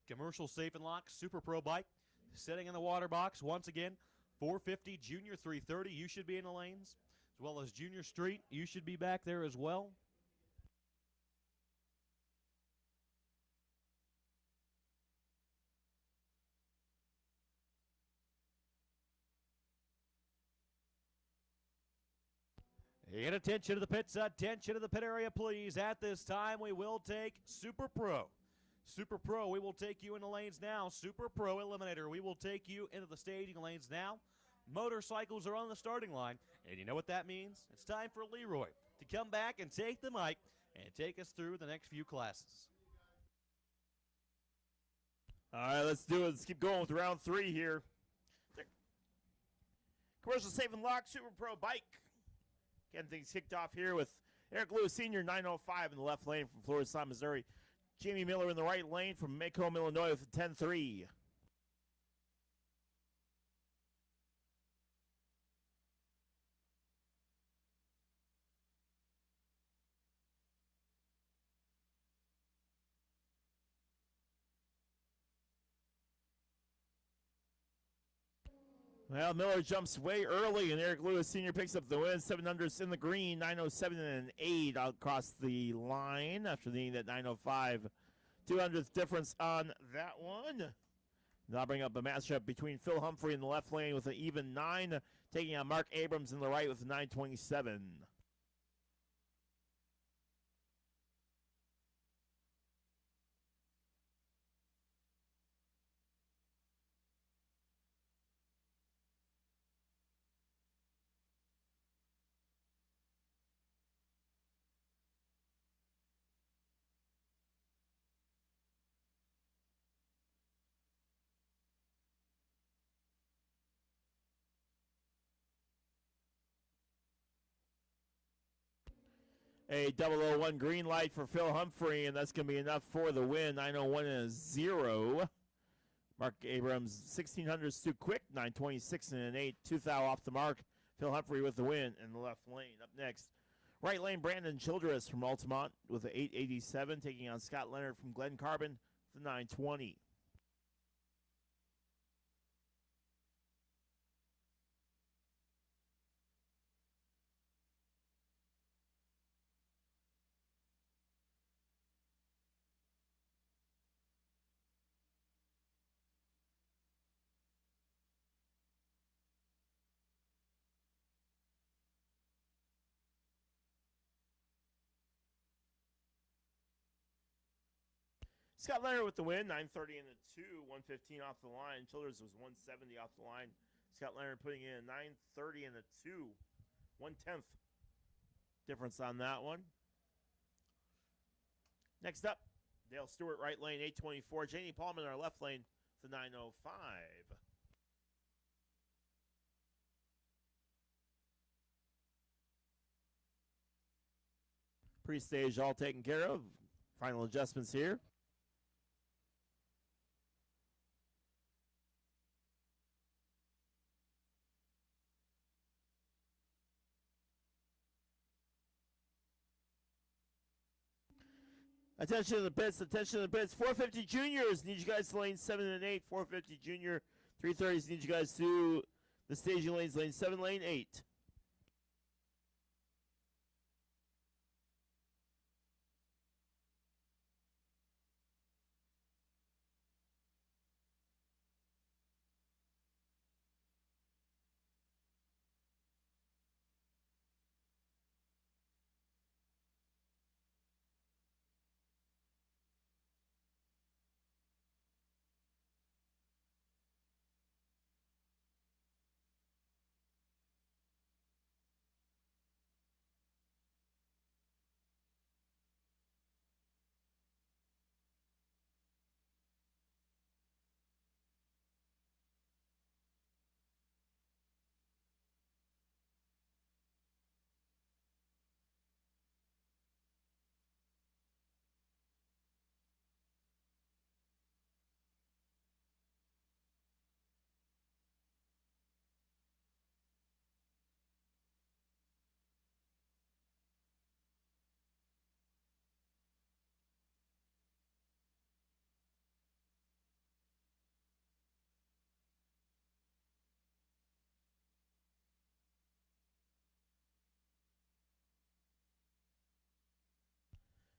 Commercial Safe and Lock Super Pro bike sitting in the water box once again. 450, Junior 330, you should be in the lanes. As well as Junior Street, you should be back there as well. And attention to the pits, attention to the pit area, please. At this time, we will take Super Pro. Super Pro, we will take you in the lanes now. Super Pro Eliminator, we will take you into the staging lanes now. Motorcycles are on the starting line, and you know what that means? It's time for Leroy to come back and take the mic and take us through the next few classes. All right, let's do it. Let's keep going with round 3 here. Commercial Safe and Lock Super Pro bike. Getting things kicked off here with Eric Lewis Sr., 905 in the left lane from Florida, Missouri. Jamie Miller in the right lane from Macomb, Illinois with a 10-3. Well, Miller jumps way early, and Eric Lewis Sr. picks up the win. 700s in the green, 907 and an 8 out across the line after needing that 905. 200th difference on that one. Now bring up a matchup between Phil Humphrey in the left lane with an even 9, taking on Mark Abrams in the right with a 927. A 001 green light for Phil Humphrey, and that's going to be enough for the win. 901 and a 0. Mark Abrams, 1600s too quick. 926 and an 8. 2 thou off the mark. Phil Humphrey with the win in the left lane. Up next, right lane, Brandon Childress from Altamont with an 887, taking on Scott Leonard from Glen Carbon with the 920. Scott Leonard with the win, 930 and a 2, 115 off the line. Childers was 170 off the line. Scott Leonard putting in a 930 and a 2, 1/10 difference on that one. Next up, Dale Stewart, right lane, 824. Janie Paulman, our left lane, the 905. Pre-stage all taken care of. Final adjustments here. Attention to the pits, attention to the pits. 450 juniors need you guys to lane 7 and 8. 450 junior. 330s need you guys to the staging lanes, lane 7, lane 8.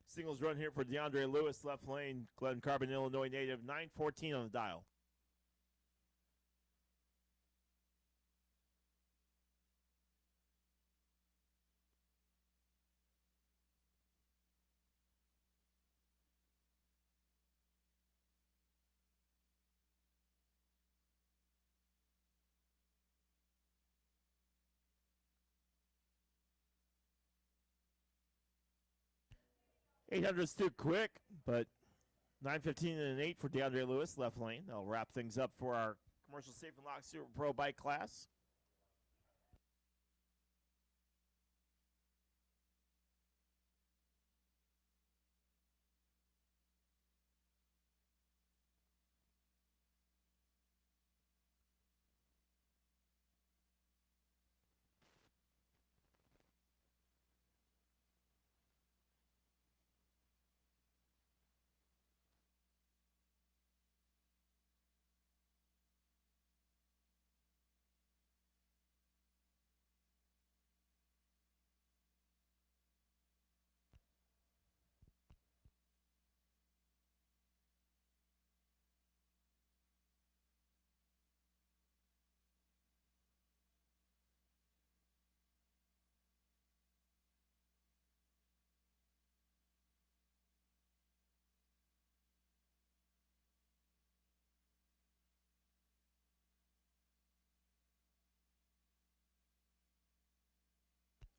Singles run here for DeAndre Lewis, left lane, Glen Carbon, Illinois native, 9:14 on the dial. $800 too quick, but 9:15 and an 8 for DeAndre Lewis, left lane. That'll wrap things up for our commercial safe and lock Super Pro bike class.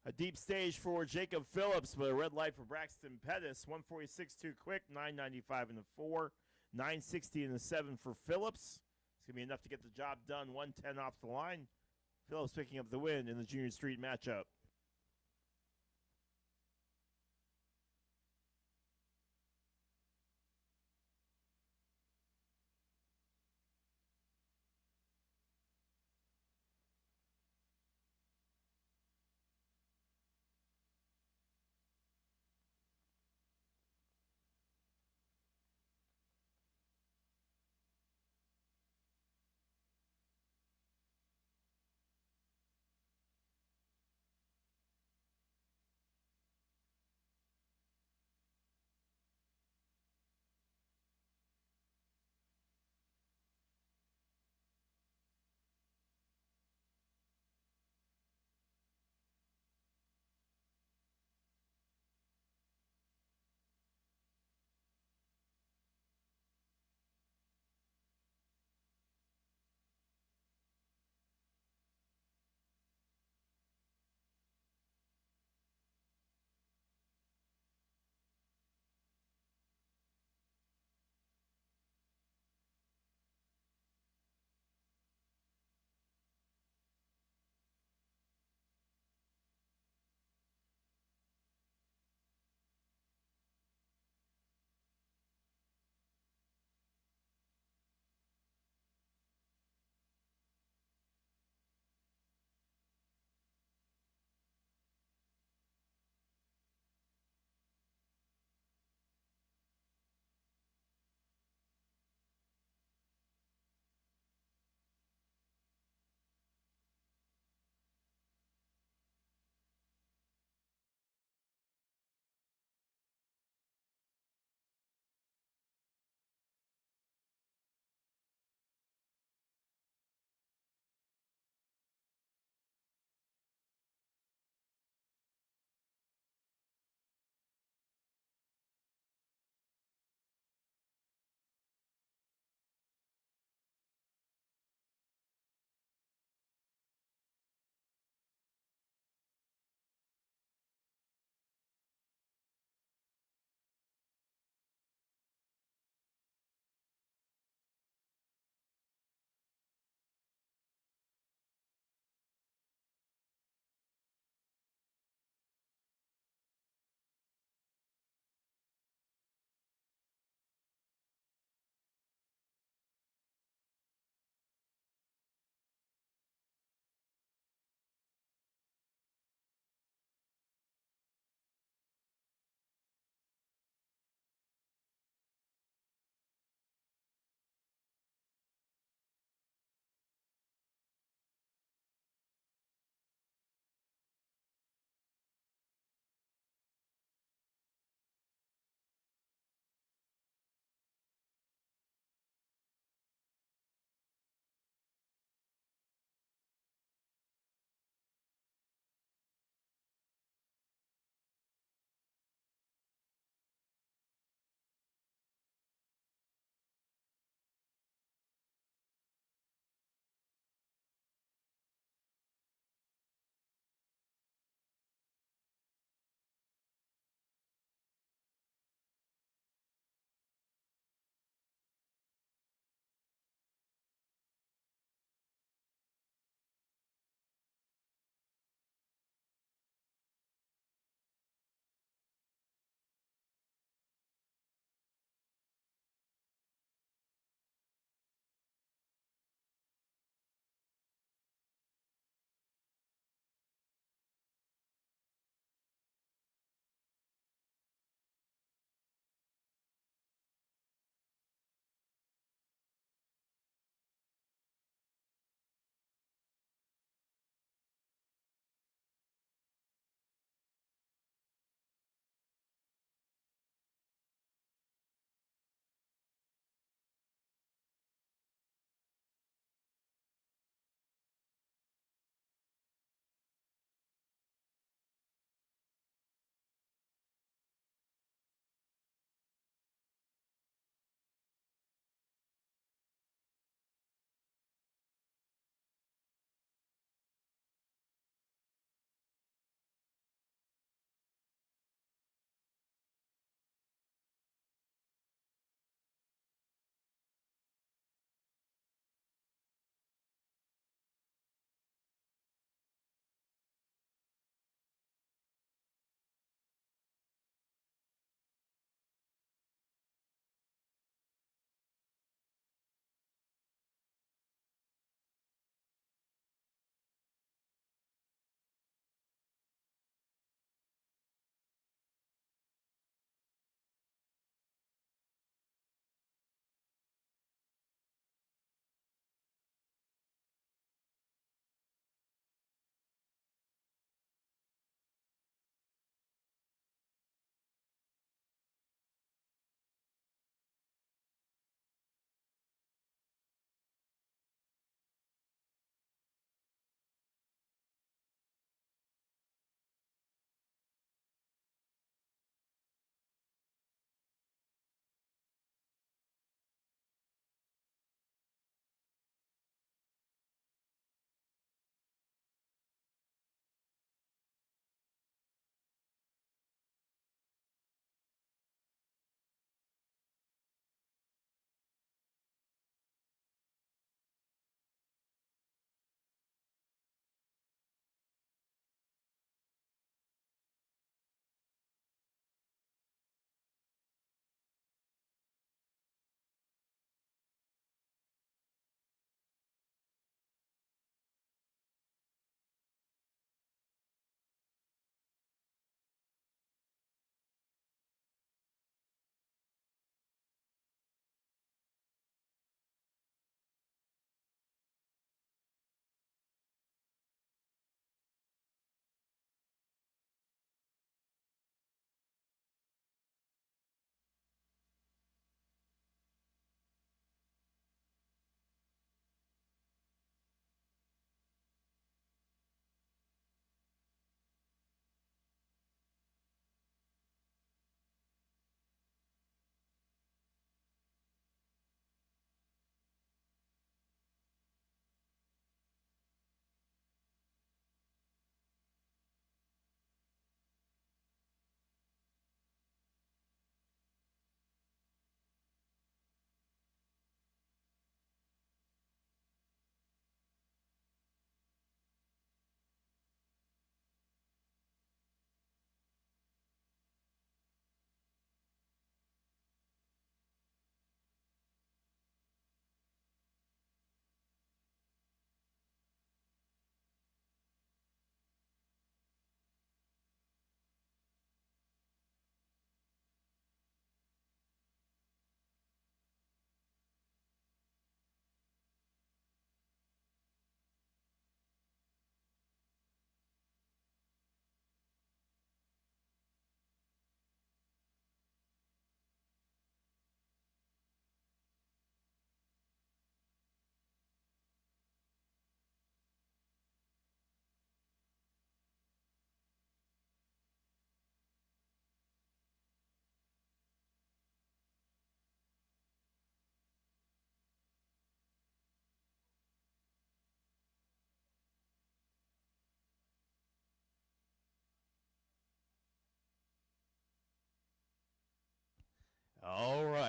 A deep stage for Jacob Phillips, but a red light for Braxton Pettis. 146 too quick, 995 in the 4, 960 in the 7 for Phillips. It's going to be enough to get the job done. 110 off the line. Phillips picking up the win in the Junior Street matchup.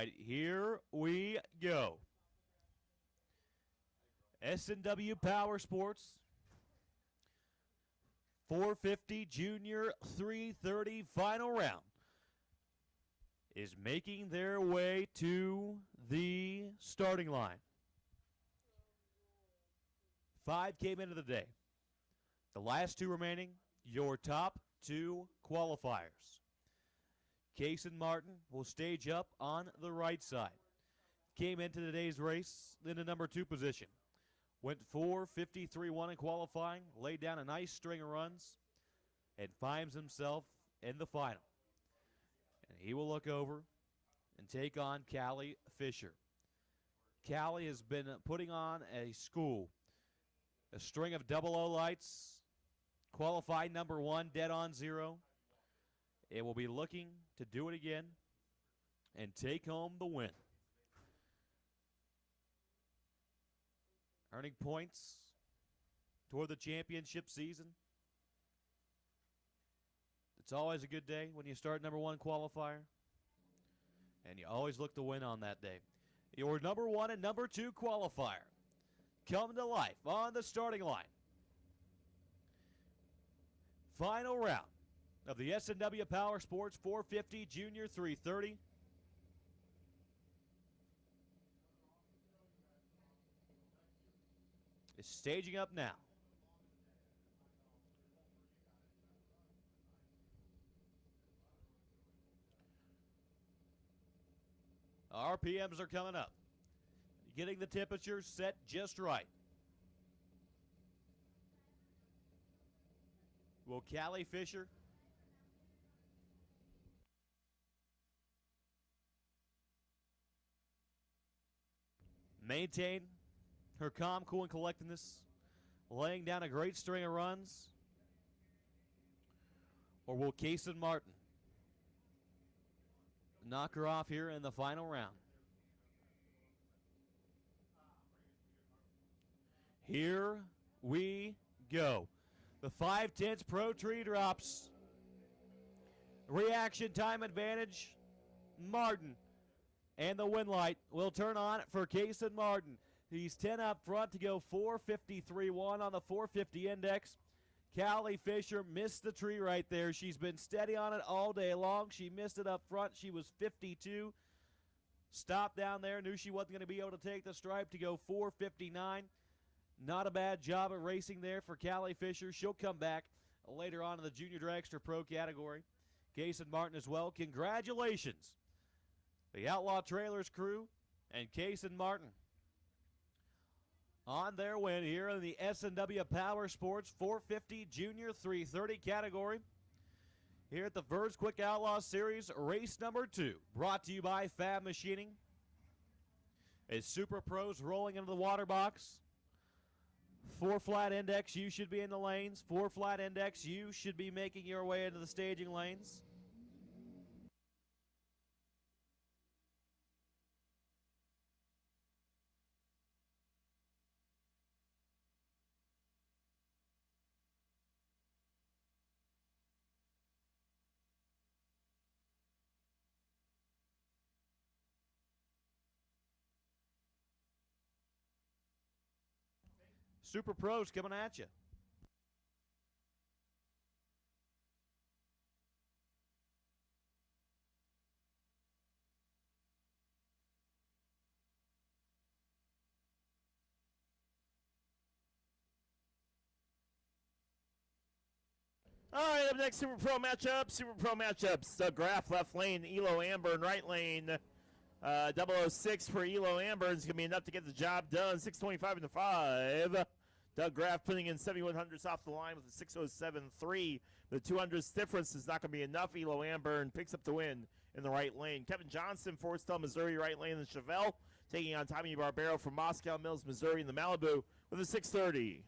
right, here we go. S&W Power Sports 450 Junior 330 final round is making their way to the starting line. 5 came into the day. The last 2 remaining, your top 2 qualifiers. Kaysen Martin will stage up on the right side. Came into today's race in the number 2 position. Went 4:53.1 in qualifying, laid down a nice string of runs, and finds himself in the final. And he will look over and take on Callie Fisher. Callie has been putting on a string of double O lights, qualified number 1, dead on 0. It will be looking to do it again and take home the win. Earning points toward the championship season. It's always a good day when you start number 1 qualifier. And you always look to win on that day. Your number 1 and number 2 qualifier come to life on the starting line. Final round of the S&W Power Sports 450 Junior 330. Is staging up now. RPMs are coming up. Getting the temperature set just right. Will Callie Fisher maintain her calm, cool, and collectedness, laying down a great string of runs? Or will Kaysen Martin knock her off here in the final round? Here we go. The 5/10 Pro Tree drops. Reaction time advantage, Martin. And the win light will turn on for Kaysen Martin. He's 10 up front to go 4:53.1 on the 450 index. Callie Fisher missed the tree right there. She's been steady on it all day long. She missed it up front. She was 52. Stopped down there. Knew she wasn't going to be able to take the stripe to go 4:59. Not a bad job of racing there for Callie Fisher. She'll come back later on in the Junior Dragster Pro category. Kaysen Martin as well. Congratulations, the Outlaw Trailers crew and Kaysen Martin on their win here in the S&W Power Sports 450 Junior 330 category here at the Verge Quick Outlaw Series, race number 2, brought to you by Fab Machining. As Super Pros rolling into the water box. 4 flat index, you should be in the lanes. 4 flat index, you should be making your way into the staging lanes. Super Pros coming at you. All right, up next, Super Pro matchup. Super Pro matchups. Doug Graff, left lane. Elo Amber in right lane. 006 for Elo Amber is going to be enough to get the job done. 625 into 5. Doug Graff putting in 7,100s off the line with a 607.3. The 200s difference is not going to be enough. Elo Amber picks up the win in the right lane. Kevin Johnson, Forrestal, Missouri, right lane. And Chevelle taking on Tommy Barbero from Moscow Mills, Missouri in the Malibu with a 630.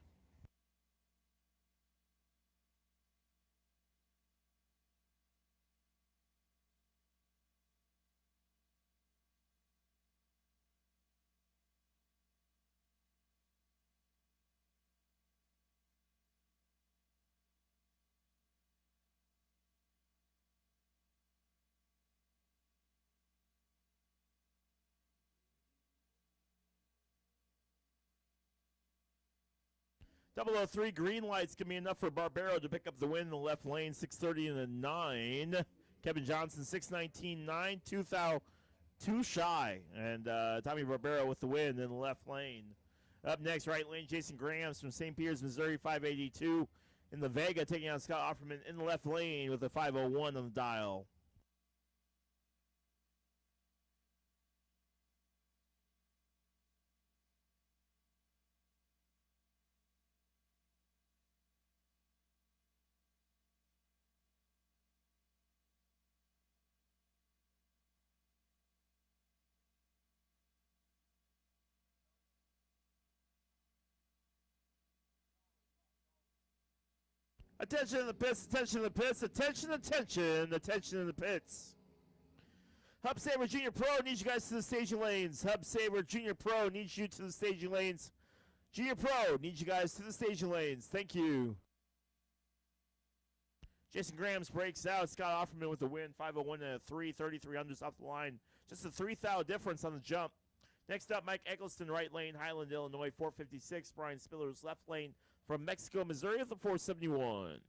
003 green light's going to be enough for Barbero to pick up the win in the left lane, 630 and a 9. Kevin Johnson, 619.9, 2 thou, 2 shy. And Tommy Barbero with the win in the left lane. Up next, right lane, Jason Grahams from St. Peter's, Missouri, 582. In the Vega, taking on Scott Offerman in the left lane with a 501 on the dial. Attention in the pits, attention in the pits, attention in the pits. Hub Saver Junior Pro needs you guys to the staging lanes. Hub Saver Junior Pro needs you to the staging lanes. Junior Pro needs you guys to the staging lanes. Thank you. Jason Grahams breaks out. Scott Offerman with the win. 501 and a 3, 3300s off the line. Just a 3 thou difference on the jump. Next up, Mike Eggleston, right lane, Highland, Illinois, 456. Brian Spillers, left lane from Mexico, Missouri, at the 471.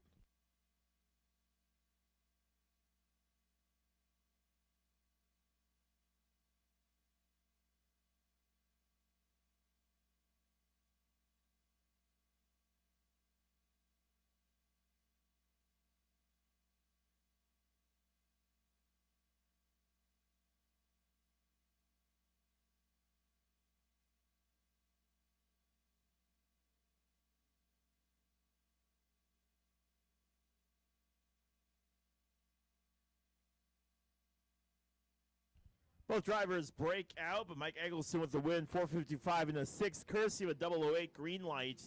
Both drivers break out, but Mike Eggleston with the win, 455 and a 6, courtesy of a 008 green light.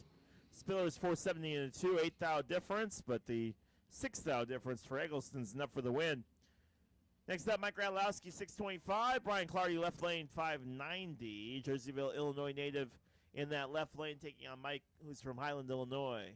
Spillers 470 and a 2, 8 thou difference, but the 6 thou difference for Eggleston's enough for the win. Next up, Mike Radlowski, 625. Brian Clardy, left lane, 590. Jerseyville, Illinois native in that left lane, taking on Mike, who's from Highland, Illinois.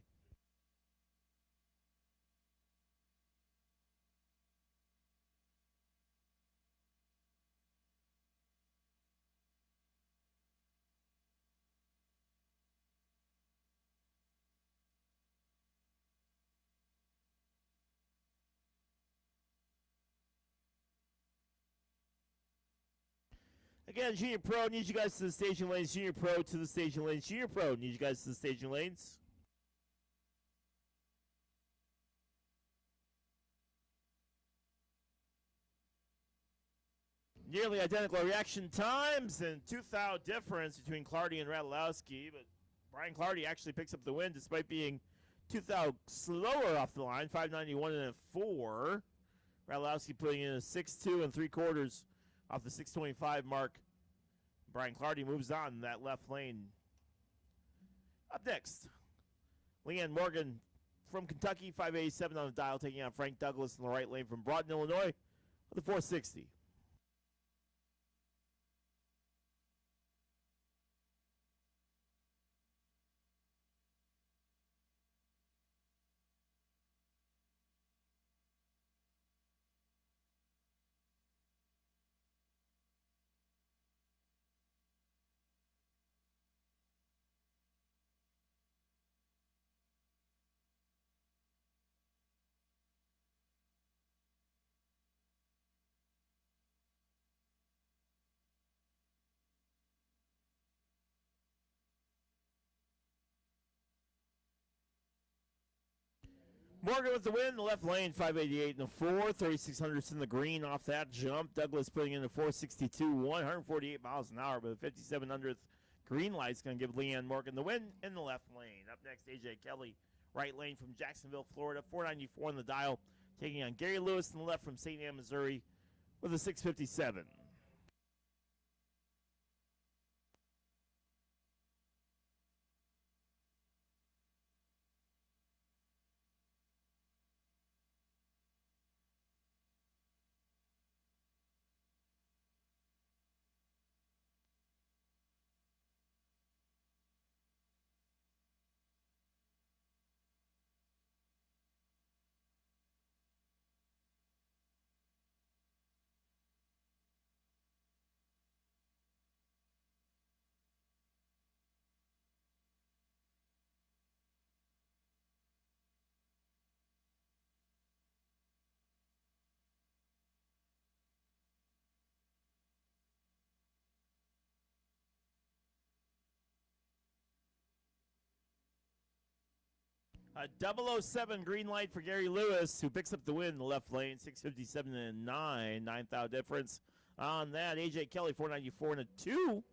Again, Junior Pro needs you guys to the staging lanes. Junior Pro to the staging lanes. Junior Pro needs you guys to the staging lanes. Nearly identical reaction times and 2 thou difference between Clardy and Radlowski, but Brian Clardy actually picks up the win despite being 2 thou slower off the line, 591 and a 4. Radlowski putting in a 6.2 and 3/4 off the 625 mark. Brian Clardy moves on in that left lane. Up next, Leanne Morgan from Kentucky, 587 on the dial, taking on Frank Douglas in the right lane from Broughton, Illinois, with a 460. Morgan with the win, the left lane, 588 and a 4, 3,600 in the green off that jump. Douglas putting in a 462, 148 miles an hour, but a 5,700th green light's going to give Leanne Morgan the win in the left lane. Up next, AJ Kelly, right lane from Jacksonville, Florida, 494 on the dial, taking on Gary Lewis in the left from St. Anne, Missouri, with a 657. A 007 green light for Gary Lewis, who picks up the win in the left lane, 657 and 9, 9th difference on that. AJ Kelly, 494 and a 2.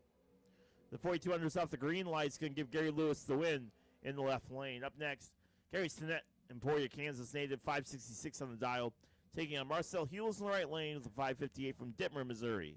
The 4200's off the green light's going to give Gary Lewis the win in the left lane. Up next, Gary Stinnett, Emporia, Kansas native, 566 on the dial, taking on Marcel Hewells in the right lane with a 558 from Dittmer, Missouri.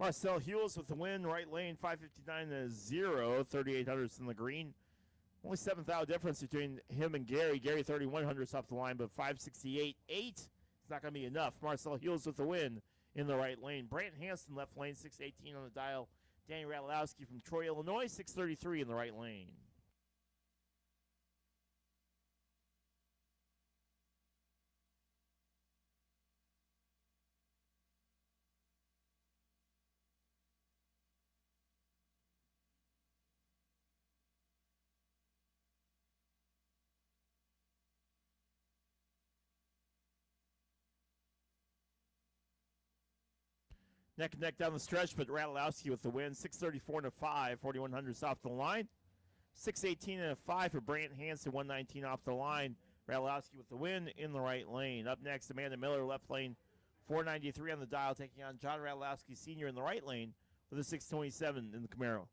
Marcel Hewells with the win, right lane, 559 to 0, 3800ths in the green. Only 7th out difference between him and Gary. Gary 3100ths off the line, but 568.8. It's not going to be enough. Marcel Hewells with the win in the right lane. Brant Hansen left lane, 618 on the dial. Danny Radulowski from Troy, Illinois, 633 in the right lane. Neck and neck down the stretch, but Radulowski with the win. 634 and a 5, 4100s off the line. 618 and a 5 for Brant Hansen, 119 off the line. Radulowski with the win in the right lane. Up next, Amanda Miller, left lane, 493 on the dial, taking on John Radulowski Sr. in the right lane with a 627 in the Camaro.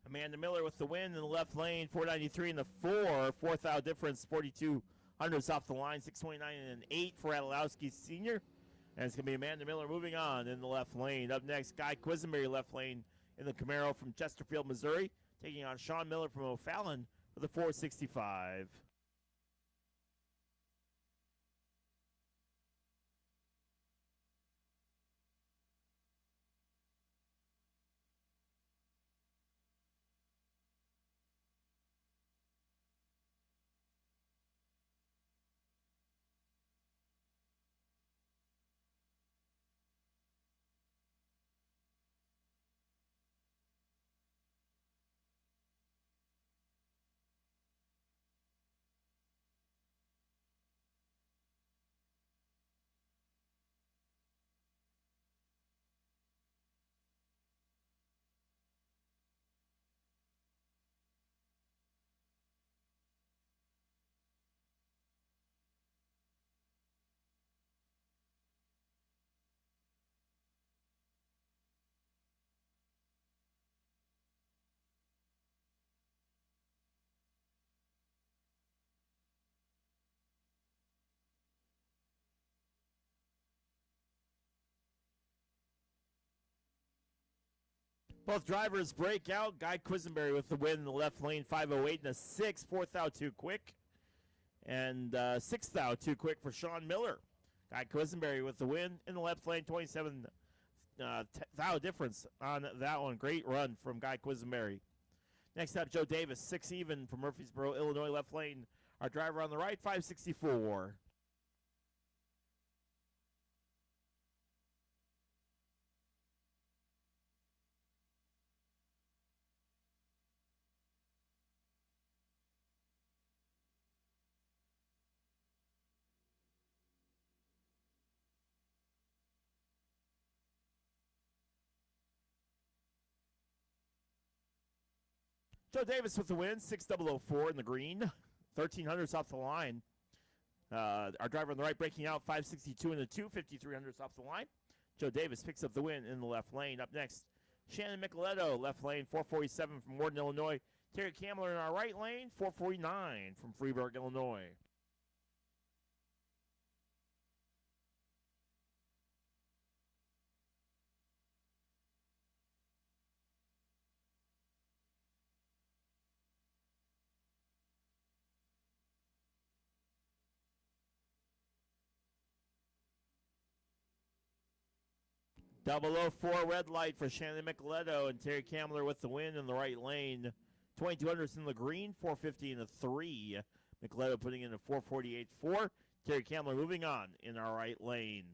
Amanda Miller with the win in the left lane, 493 in the 4th out difference, 4200s off the line, 629 and an 8 for Radulowski Sr. And it's going to be Amanda Miller moving on in the left lane. Up next, Guy Quisenberry left lane in the Camaro from Chesterfield, Missouri, taking on Sean Miller from O'Fallon with a 465. Both drivers break out. Guy Quisenberry with the win in the left lane, 508 and a 6. 4th out too quick. And 6th out too quick for Sean Miller. Guy Quisenberry with the win in the left lane, 27 thou difference on that one. Great run from Guy Quisenberry. Next up, Joe Davis, 6 even from Murfreesboro, Illinois, left lane. Our driver on the right, 564. Joe Davis with the win, 6004 in the green, 1300s off the line. Our driver on the right breaking out, 562 in the 2, 5300s off the line. Joe Davis picks up the win in the left lane. Up next, Shannon Micheletto, left lane, 447 from Warden, Illinois. Terry Kamler in our right lane, 449 from Freeburg, Illinois. Double 04 red light for Shannon Micheletto and Terry Kamler with the win in the right lane. 2200s in the green, 450 in the 3. Micheletto putting in a 448.4. Terry Kamler moving on in our right lane.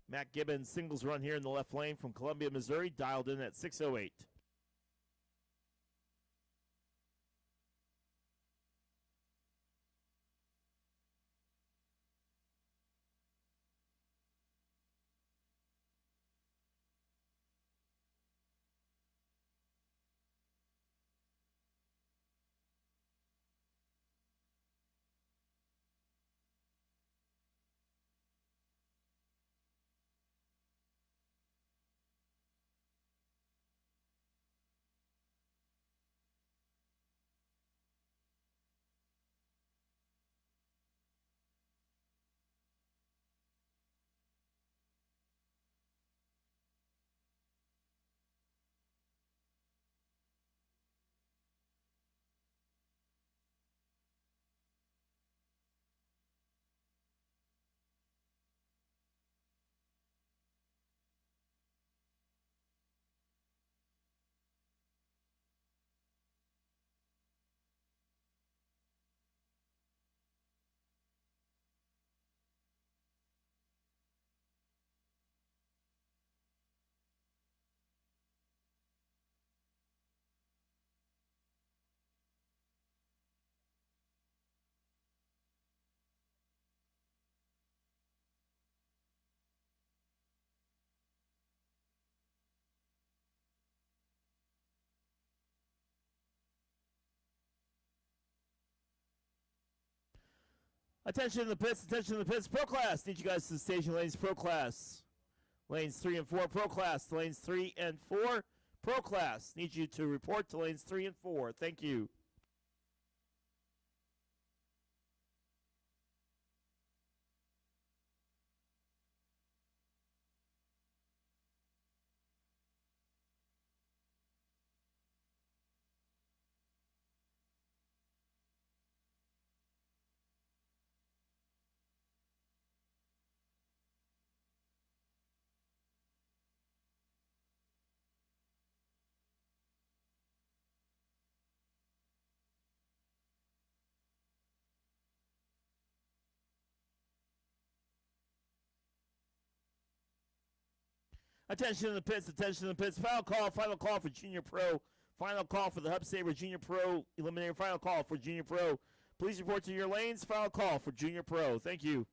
Matt Gibbons singles run here in the left lane from Columbia, Missouri, dialed in at 608. Attention in the pits, attention in the pits. Pro Class, need you guys to the station lanes. Pro Class. Lanes 3 and 4, Pro Class. Lanes 3 and 4, Pro Class. Need you to report to lanes 3 and 4. Thank you. Attention in the pits, attention in the pits. Final call for Junior Pro. Final call for the Hub Saber Junior Pro Eliminator. Final call for Junior Pro. Please report to your lanes. Final call for Junior Pro. Thank you.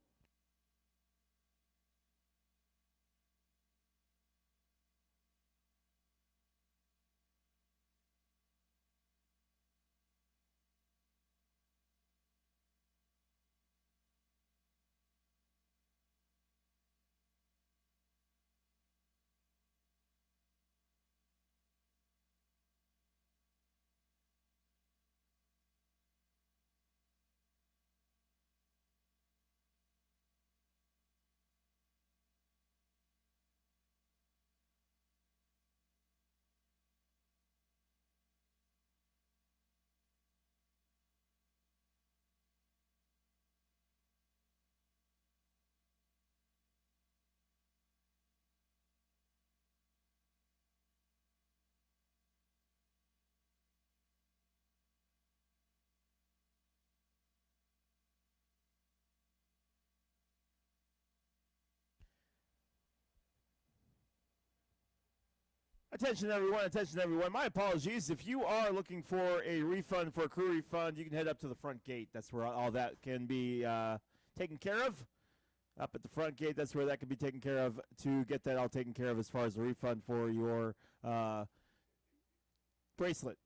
Attention everyone, My apologies. If you are looking for a refund, for a crew refund, you can head up to the front gate. That's where all that can be taken care of. up at the front gate. That's where that can be taken care of to get that all taken care of as far as the refund for your bracelet.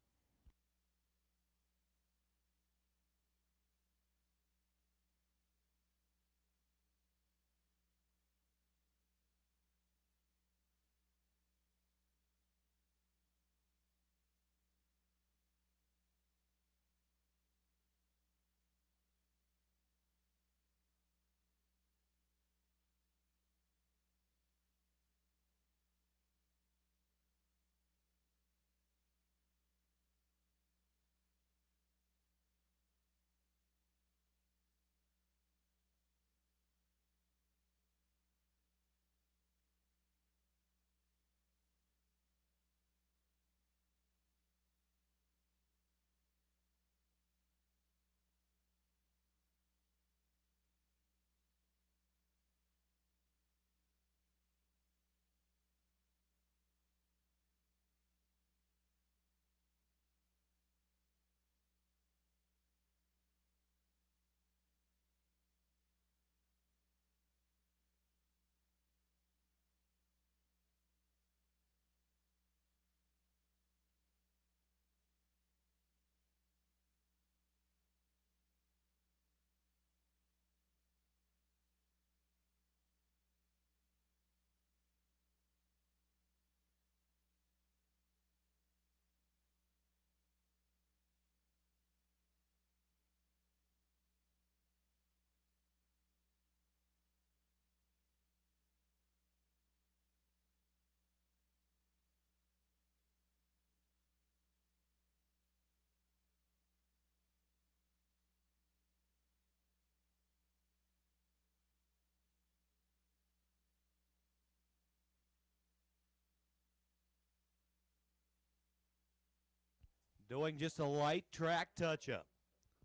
Doing just a light track touch-up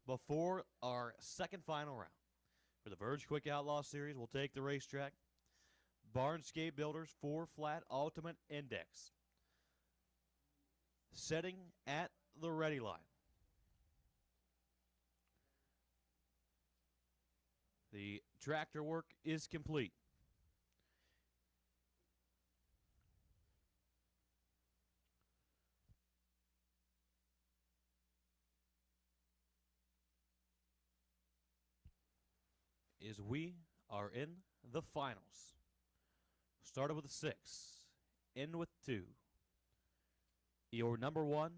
before our second final round. For the Verge Quick Outlaw Series, we'll take the racetrack. Barnscape Builders 4-flat Ultimate Index. Setting at the ready line. The tractor work is complete. Is we are in the finals. Started with a 6, end with 2. Your number 1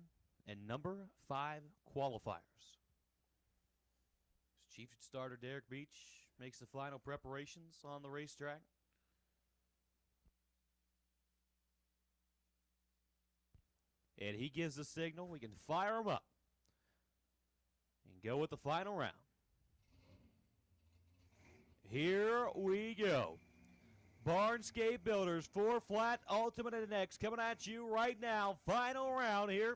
and number 5 qualifiers. Chief starter Derek Beach makes the final preparations on the racetrack. And he gives the signal. We can fire him up and go with the final round. Here we go. Barnscape Builders 4-flat Ultimate Index coming at you right now. Final round here.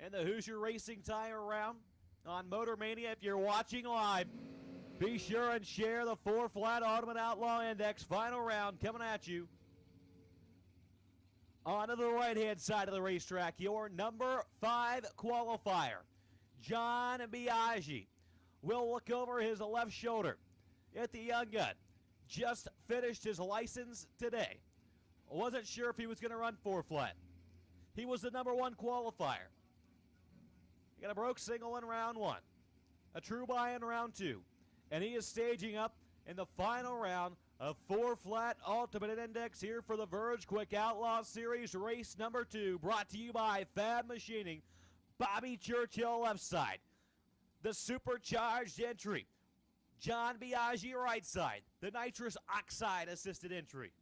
And the Hoosier Racing Tire round on Motor Mania. If you're watching live, be sure and share the 4-flat Ultimate Outlaw Index. Final round coming at you. Onto the right-hand side of the racetrack, your number 5 qualifier. John Biaggi will look over his left shoulder at the young gun. Just finished his license today. Wasn't sure if he was going to run 4-flat. He was the number 1 qualifier. He got a broke single in round 1, a true buy in round 2, and he is staging up in the final round of 4-flat Ultimate Index here for the Verge Quick Outlaw Series race number 2, brought to you by Fab Machining. Bobby Churchill left side. The supercharged entry. John Biaggi right side. The nitrous oxide assisted entry.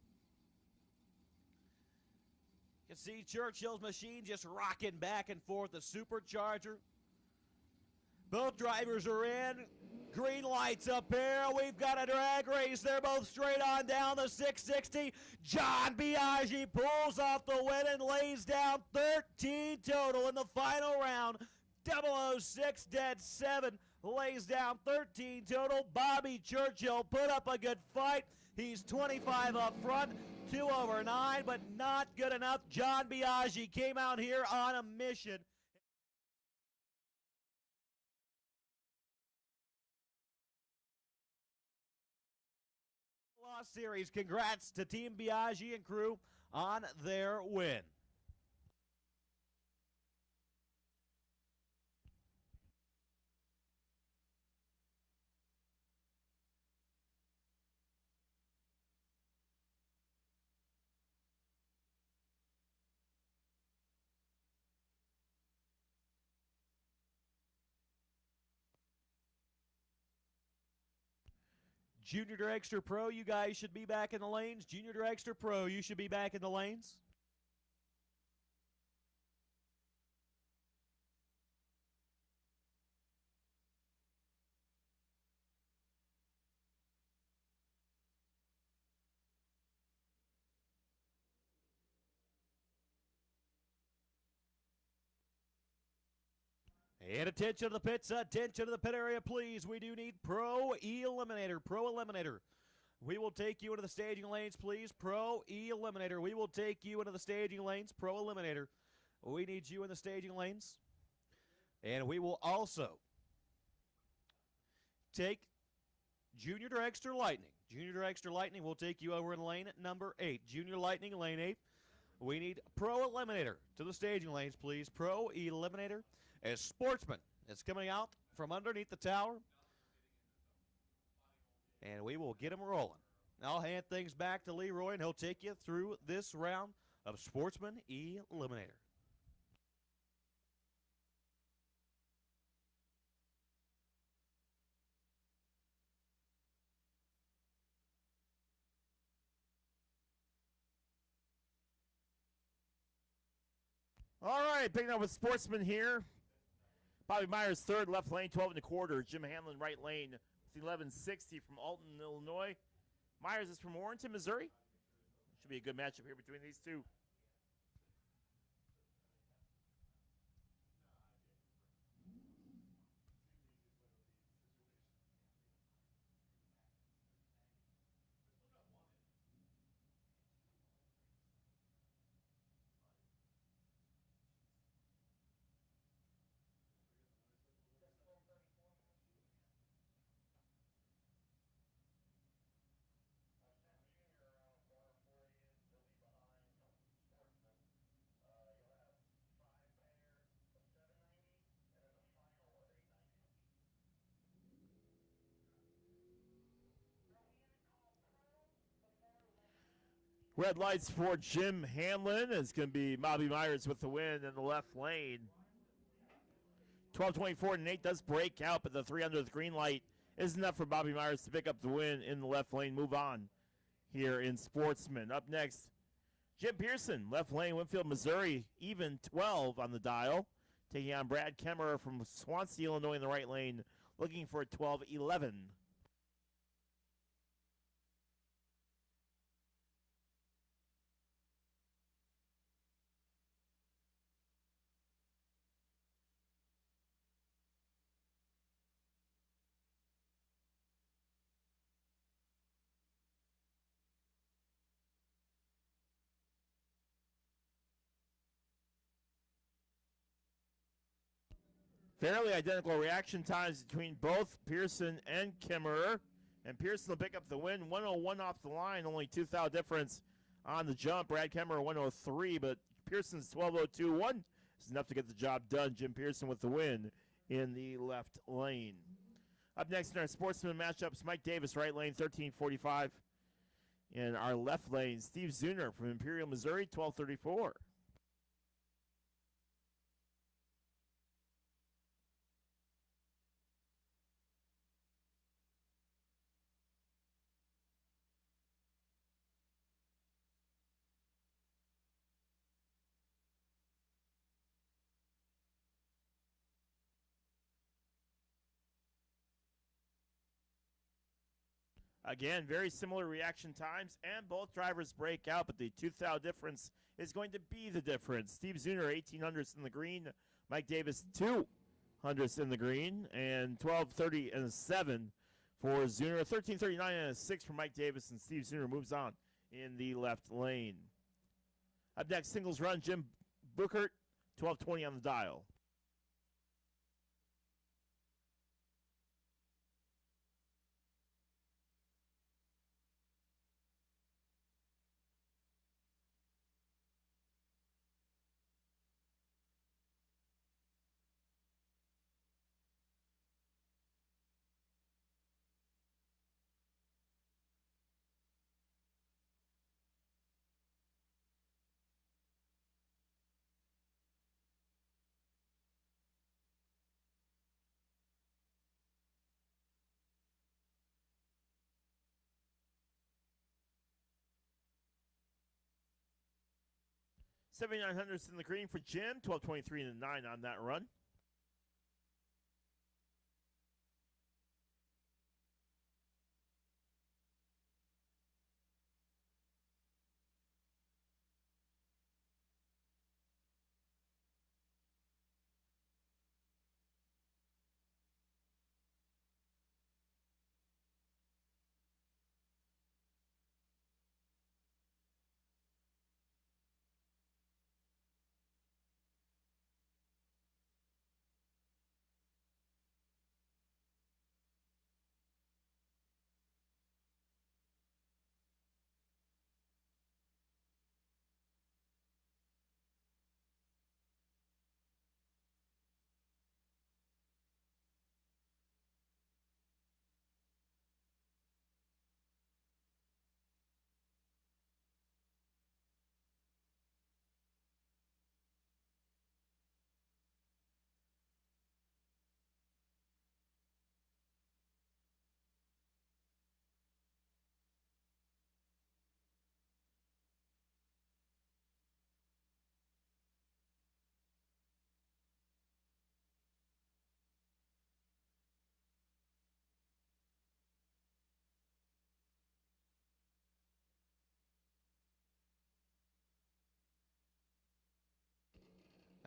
You can see Churchill's machine just rocking back and forth. The supercharger. Both drivers are in. Green lights up here. We've got a drag race. They're both straight on down the 660. John Biaggi pulls off the win and lays down 13 total in the final round. 006-7 lays down 13 total. Bobby Churchill put up a good fight. He's 25 up front, 2 over 9, but not good enough. John Biaggi came out here on a mission. Outlaw Series. Congrats to Team Biaggi and crew on their win. Junior Dragster Pro, you guys should be back in the lanes. Junior Dragster Pro, you should be back in the lanes. And attention to the pits, attention to the pit area, please. We do need Pro Eliminator. Pro Eliminator. We will take you into the staging lanes, please. Pro Eliminator. We will take you into the staging lanes. Pro Eliminator. We need you in the staging lanes. And we will also take Junior Dragster Lightning. Junior Dragster Lightning will take you over in lane number 8. Junior Lightning, lane 8. We need Pro Eliminator to the staging lanes, please. Pro Eliminator. As Sportsman is coming out from underneath the tower. And we will get him rolling. I'll hand things back to Leroy, and he'll take you through this round of Sportsman Eliminator. All right, picking up with Sportsman here. Bobby Myers third, left lane, 12 1/4. Jim Hanlon right lane, 1160 from Alton, Illinois. Myers is from Warrenton, Missouri. Should be a good matchup here between these two. Red lights for Jim Hanlon. It's going to be Bobby Myers with the win in the left lane. 12:24, Nate does break out, but the 300th green light isn't enough for Bobby Myers to pick up the win in the left lane. Move on here in Sportsman. Up next, Jim Pearson, left lane, Winfield, Missouri, even 12 on the dial. Taking on Brad Kemmerer from Swansea, Illinois in the right lane, looking for a 12-11. Fairly identical reaction times between both Pearson and Kimmerer. And Pearson will pick up the win. 101 off the line, only 2 thou difference on the jump. Brad Kemmerer 103, but Pearson's 12:02.1 is enough to get the job done. Jim Pearson with the win in the left lane. Up next in our Sportsman matchups, Mike Davis, right lane, 13:45. In our left lane, Steve Zuner from Imperial, Missouri, 12:34. Again, very similar reaction times, and both drivers break out, but the 2 thou difference is going to be the difference. Steve Zuner, 1800ths in the green. Mike Davis, 200ths in the green, and 12:30 and a 7 for Zuner. 13:39 and a 6 for Mike Davis, and Steve Zuner moves on in the left lane. Up next, singles run, Jim Bookert, 12:20 on the dial. 7,900 in the green for Jim. 12.23 and a 9 on that run.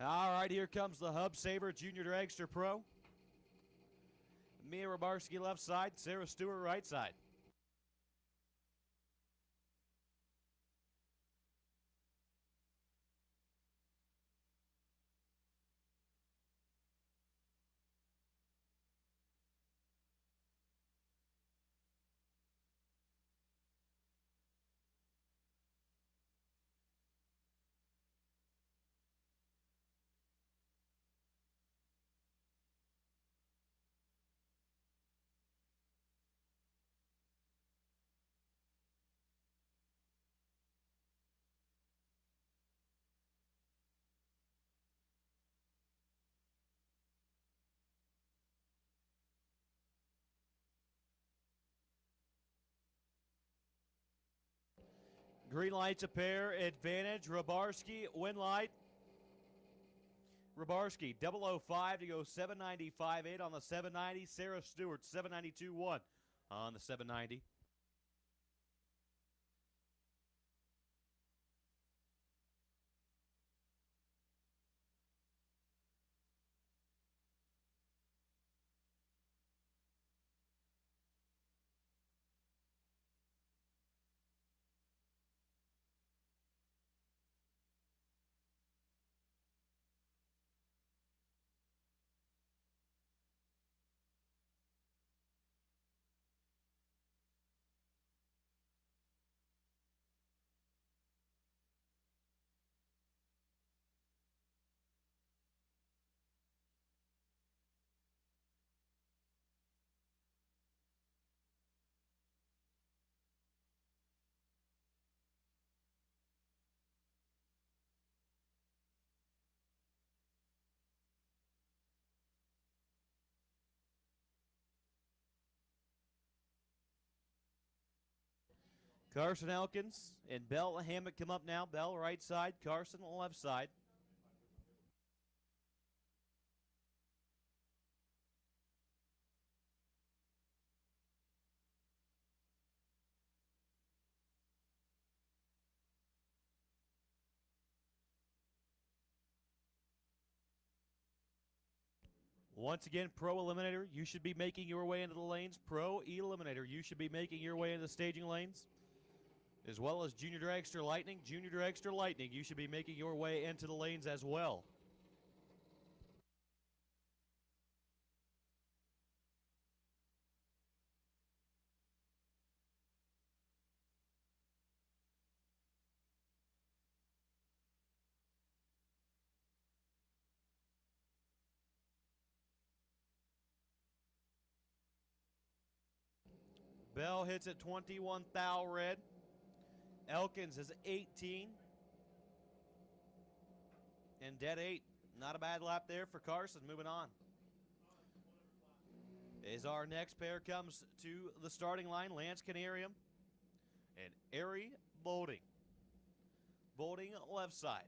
All right, here comes the Hub Saver Junior Dragster Pro. Mia Rabarski left side, Sarah Stewart right side. Green light's a pair, advantage, Rabarski, win light. Rabarski, 005 to go 795.8 on the 790. Sarah Stewart, 792.1 on the 790. Carson Elkins and Bell Hammett come up now. Bell right side, Carson left side. Once again, Pro Eliminator, you should be making your way into the lanes. Pro Eliminator, you should be making your way into the staging lanes. As well as Junior Dragster Lightning. Junior Dragster Lightning, you should be making your way into the lanes as well. Bell hits at 21 thou red. Elkins is 18. And dead 8. Not a bad lap there for Carson. Moving on. As our next pair comes to the starting line, Lance Canarium and Ari Bolding. Bolding left side.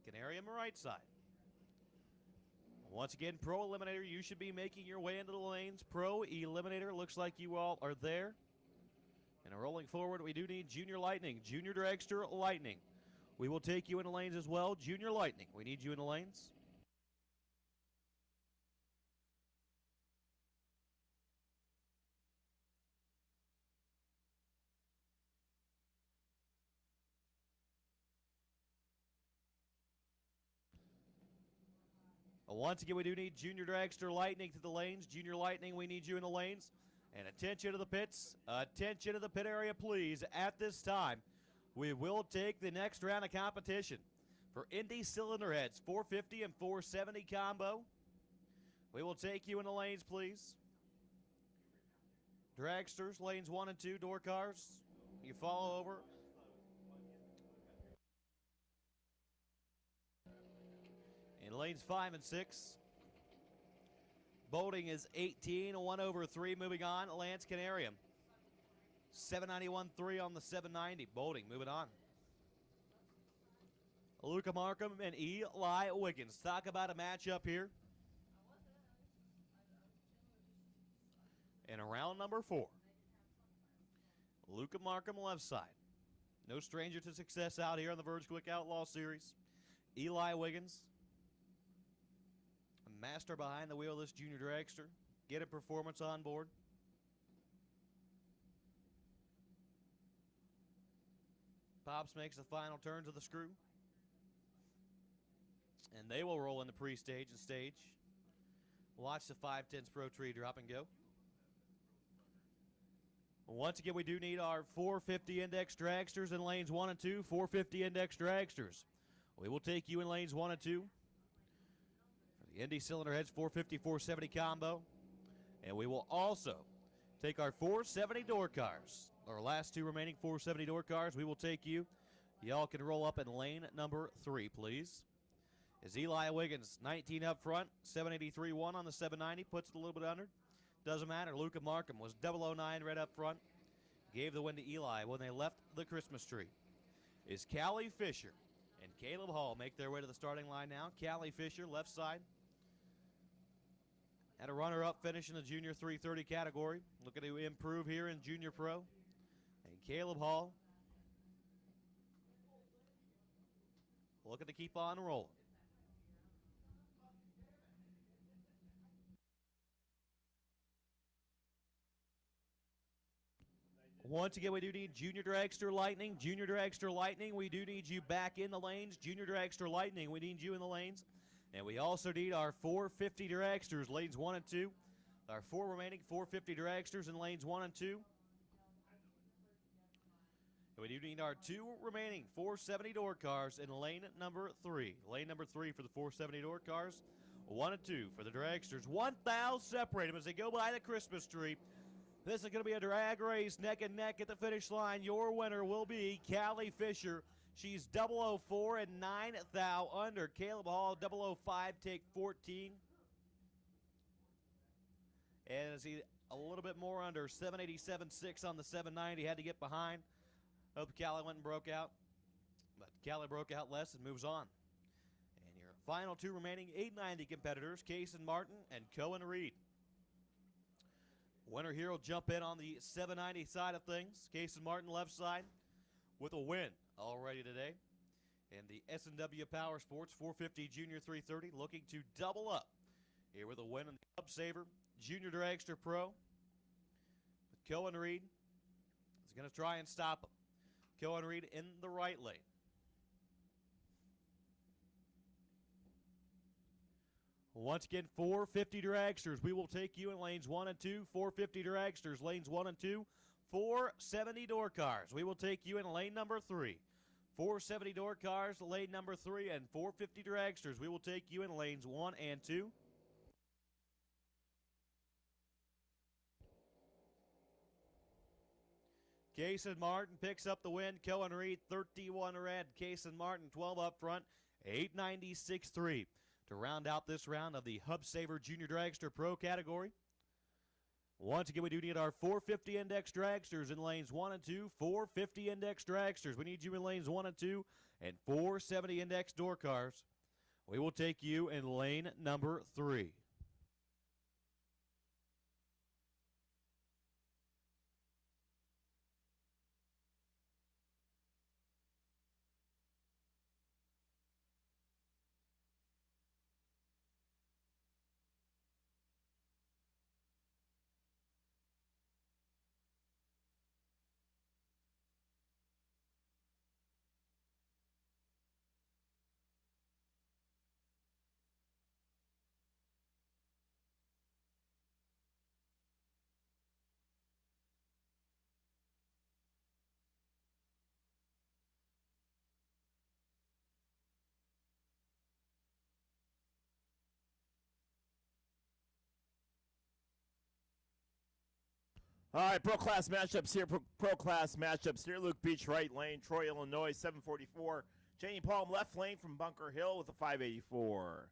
Canary on the right side. Once again, Pro Eliminator, you should be making your way into the lanes. Pro Eliminator, looks like you all are there. And rolling forward, we do need Junior Lightning, Junior Dragster Lightning. We will take you in the lanes as well. Junior Lightning, we need you in the lanes. Once again, we do need Junior Dragster Lightning to the lanes. Junior Lightning, we need you in the lanes. And attention to the pits. Attention to the pit area, please. At this time, we will take the next round of competition for Indy Cylinder Heads, 450 and 470 combo. We will take you in the lanes, please. Dragsters, lanes 1 and 2, door cars. You follow over. In lanes 5 and 6. Boating is 18, 1 over 3. Moving on, Lance Canarium. 791.3 on the 790. Boating, moving on. Luca Markham and Eli Wiggins. Talk about a matchup here. And round number 4. Luca Markham left side. No stranger to success out here on the Verge Quick Outlaw Series. Eli Wiggins. A master behind the wheel of this Junior Dragster. Get a performance on board. Pops makes the final turns of the screw. And they will roll into pre-stage and stage. Watch the 5/10 Pro Tree drop and go. Once again, we do need our 450 index dragsters in lanes 1 and 2. 450 index dragsters. We will take you in lanes 1 and 2. For the Indy Cylinder Heads 450, 470 combo. And we will also take our 470 door cars. Our last 2 remaining 470 door cars. We will take you. Y'all can roll up in lane number 3, please. As Eli Wiggins, 19 up front, 783-1 on the 790, puts it a little bit under. Doesn't matter. Luca Markham was 009 red up front. Gave the win to Eli when they left the Christmas tree. Is Callie Fisher and Caleb Hall make their way to the starting line now. Callie Fisher, left side. Had a runner-up finish in the Junior 330 category. Looking to improve here in Junior Pro. And Caleb Hall looking to keep on rolling. Once again, we do need Junior Dragster Lightning. Junior Dragster Lightning, we do need you back in the lanes. Junior Dragster Lightning, we need you in the lanes. And we also need our 450 dragsters, lanes 1 and 2. Our 4 remaining 450 dragsters in lanes 1 and 2. And we do need our 2 remaining 470 door cars in lane number 3. Lane number 3 for the 470 door cars. 1 and 2 for the dragsters. 1,000 separate them as they go by the Christmas tree. This is going to be a drag race, neck and neck at the finish line. Your winner will be Callie Fisher. She's 004 and 9 thou under. Caleb Hall, 005, take 14. And is he a little bit more under, 787.6 on the 790. Had to get behind. Hope Callie went and broke out. But Callie broke out less and moves on. And your final 2 remaining 890 competitors, Cason Martin and Cohen Reed. Winner here will jump in on the 790 side of things. Cason Martin left side with a win already today. And the S&W Power Sports 450 Junior 330 looking to double up here with a win in the Hub Saver Junior Dragster Pro. With Cohen Reed is going to try and stop him. Cohen Reed in the right lane. Once again, 450 dragsters. We will take you in lanes 1 and 2. 450 dragsters, lanes 1 and 2. 470 door cars. We will take you in lane number 3. 470 door cars, lane number 3, and 450 dragsters. We will take you in lanes 1 and 2. Cason Martin picks up the win. Cohen Reed, 31 red. Cason Martin, 12 up front, 896.3. To round out this round of the Hub Saver Junior Dragster Pro category. Once again, we do need our 450 index dragsters in lanes 1 and 2. 450 index dragsters. We need you in lanes 1 and 2, and 470 index door cars. We will take you in lane number 3. All right, pro class matchups here. Pro class matchups here. Luke Beach, right lane. Troy, Illinois, 744. Janie Palm, left lane from Bunker Hill with a 584.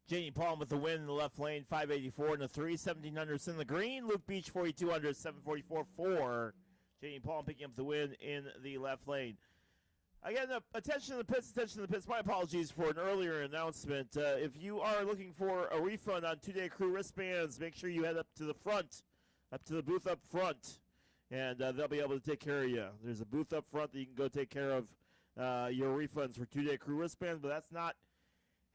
Janie Palm with the win in the left lane, 584 in the 3, 1700 in the green. Luke Beach, 4200, 744 4. Janie Palm picking up the win in the left lane. Again, attention to the pits, attention to the pits. My apologies for an earlier announcement. If you are looking for a refund on 2-day crew wristbands, make sure you head up to the front, up to the booth up front, and they'll be able to take care of you. There's a booth up front that you can go take care of your refunds for 2-day crew wristbands, but that's not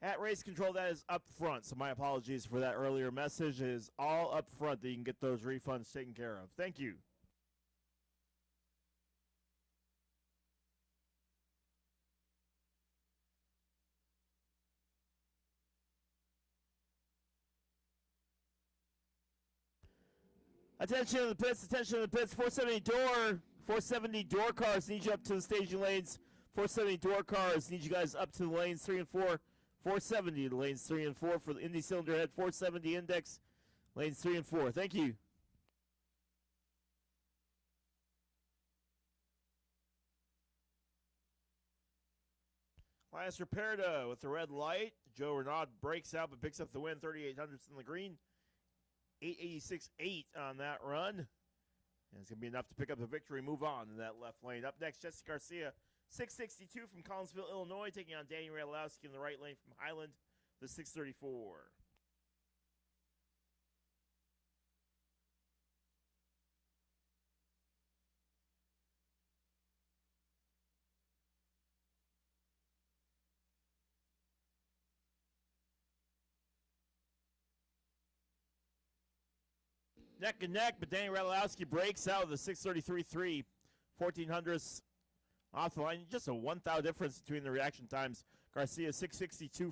at Race Control. That is up front. So my apologies for that earlier message. It is all up front that you can get those refunds taken care of. Thank you. Attention to the pits, attention to the pits. 470 door cars need you up to the staging lanes. 470 door cars need you guys up to the lanes 3 and 4. 470 lanes 3 and 4 for the Indy Cylinder Head. 470 index lanes 3 and 4. Thank you. Lance Raperda with the red light. Joe Renaud breaks out but picks up the win. 3,800 in the green. 886.8 on that run. And it's going to be enough to pick up the victory. Move on in that left lane. Up next, Jesse Garcia, 662 from Collinsville, Illinois, taking on Danny Radlowski in the right lane from Highland, the 634. Neck and neck, but Danny Radlowski breaks out of the 633.3, 1400s off the line. Just a 1,000 difference between the reaction times. Garcia 662.4.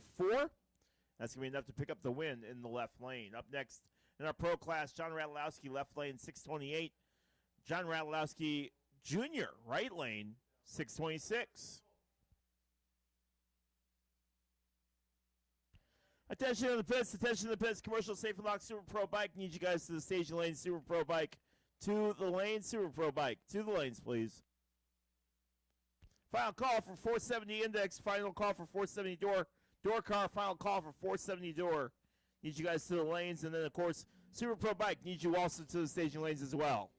That's going to be enough to pick up the win in the left lane. Up next in our pro class, John Radlowski, left lane 628. John Radlowski Jr., right lane 626. Attention to the pits, attention to the pits. Commercial Safe and Lock Super Pro Bike. Need you guys to the staging lane. Super Pro Bike to the lane. Super Pro Bike to the lanes, please. Final call for 470 index. Final call for 470 door car. Final call for 470 door. Need you guys to the lanes. And then, of course, Super Pro Bike needs you also to the staging lanes as well.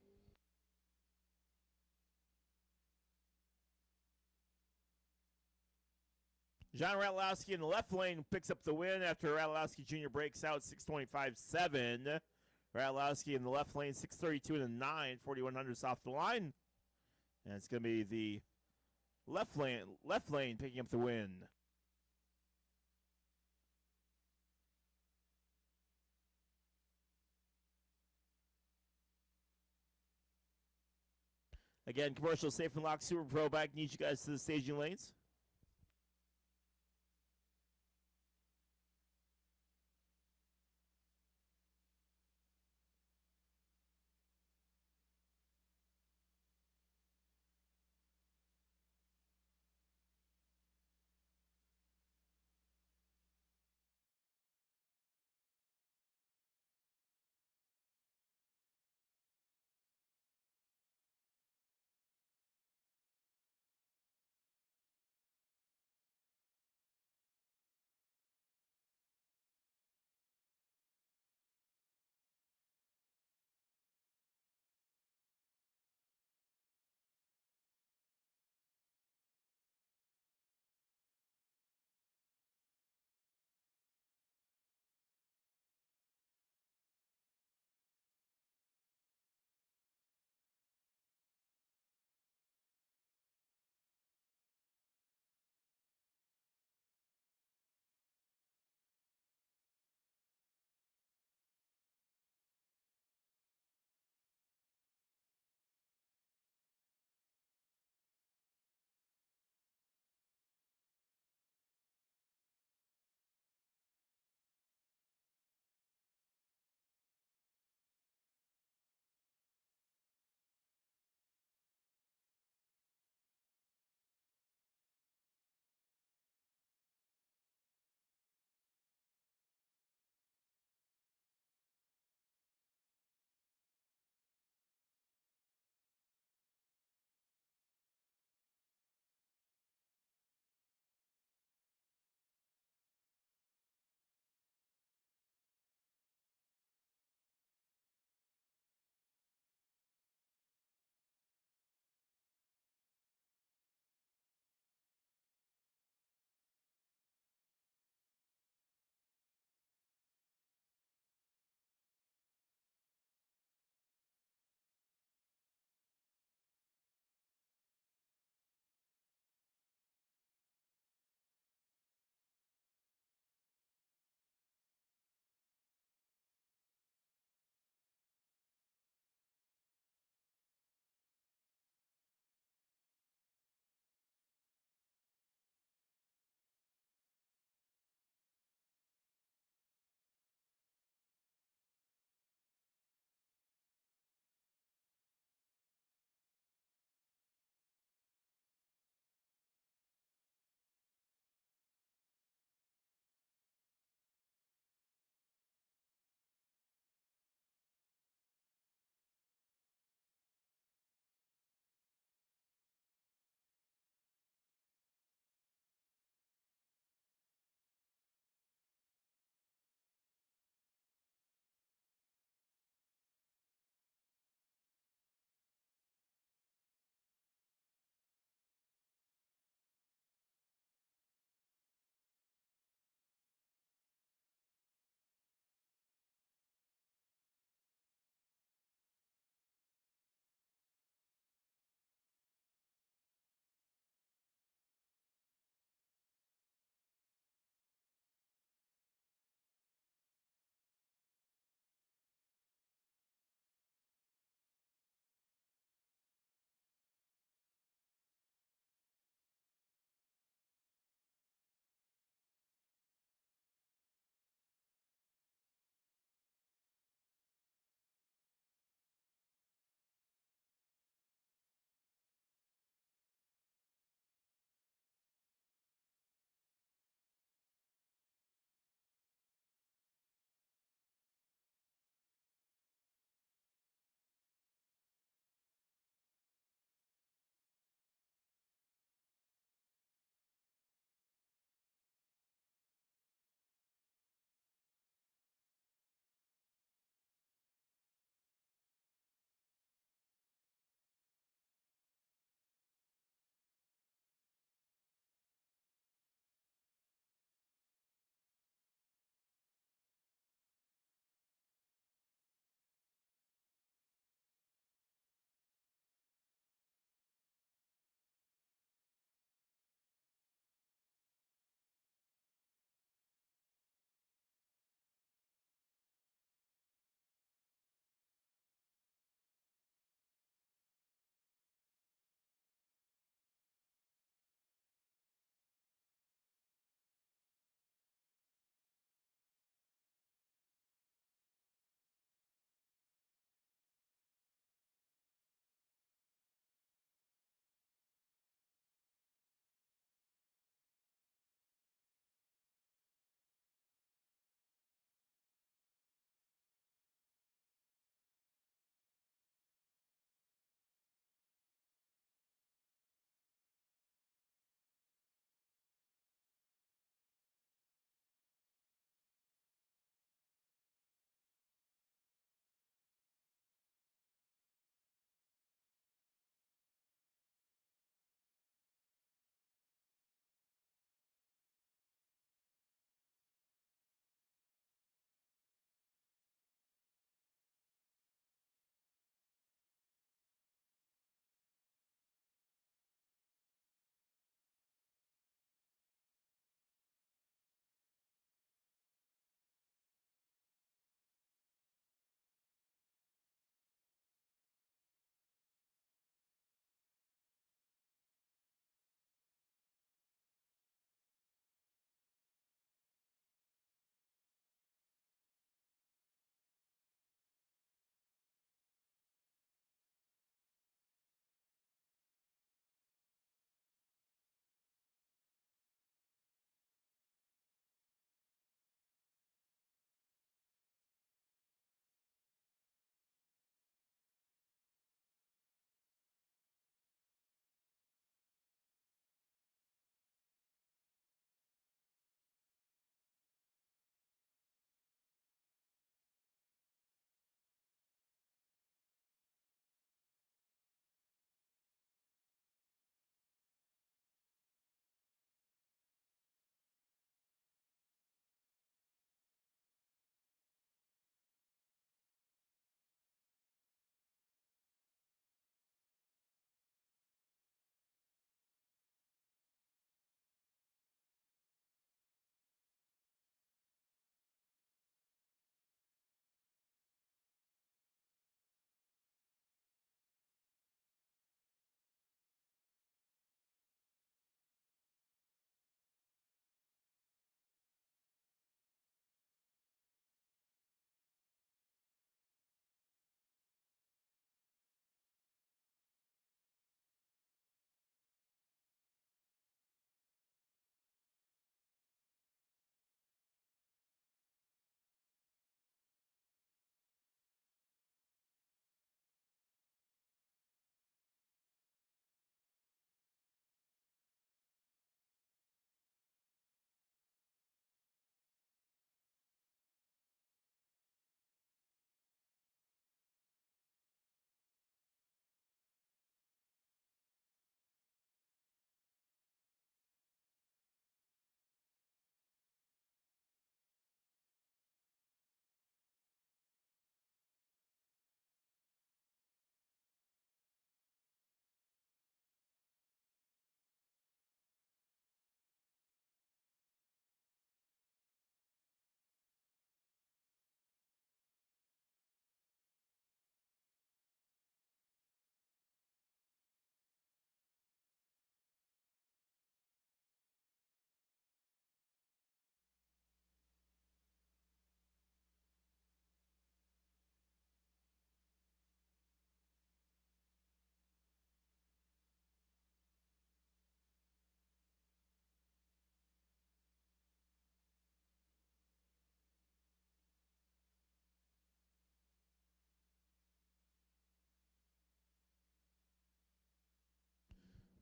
John Radlowski in the left lane picks up the win after Radlowski Jr. breaks out 625.7. Radlowski in the left lane 632 and a 9, 4100 off the line. And it's going to be the left lane picking up the win. Again, Commercial Safe and Lock Super Pro Bike needs you guys to the staging lanes.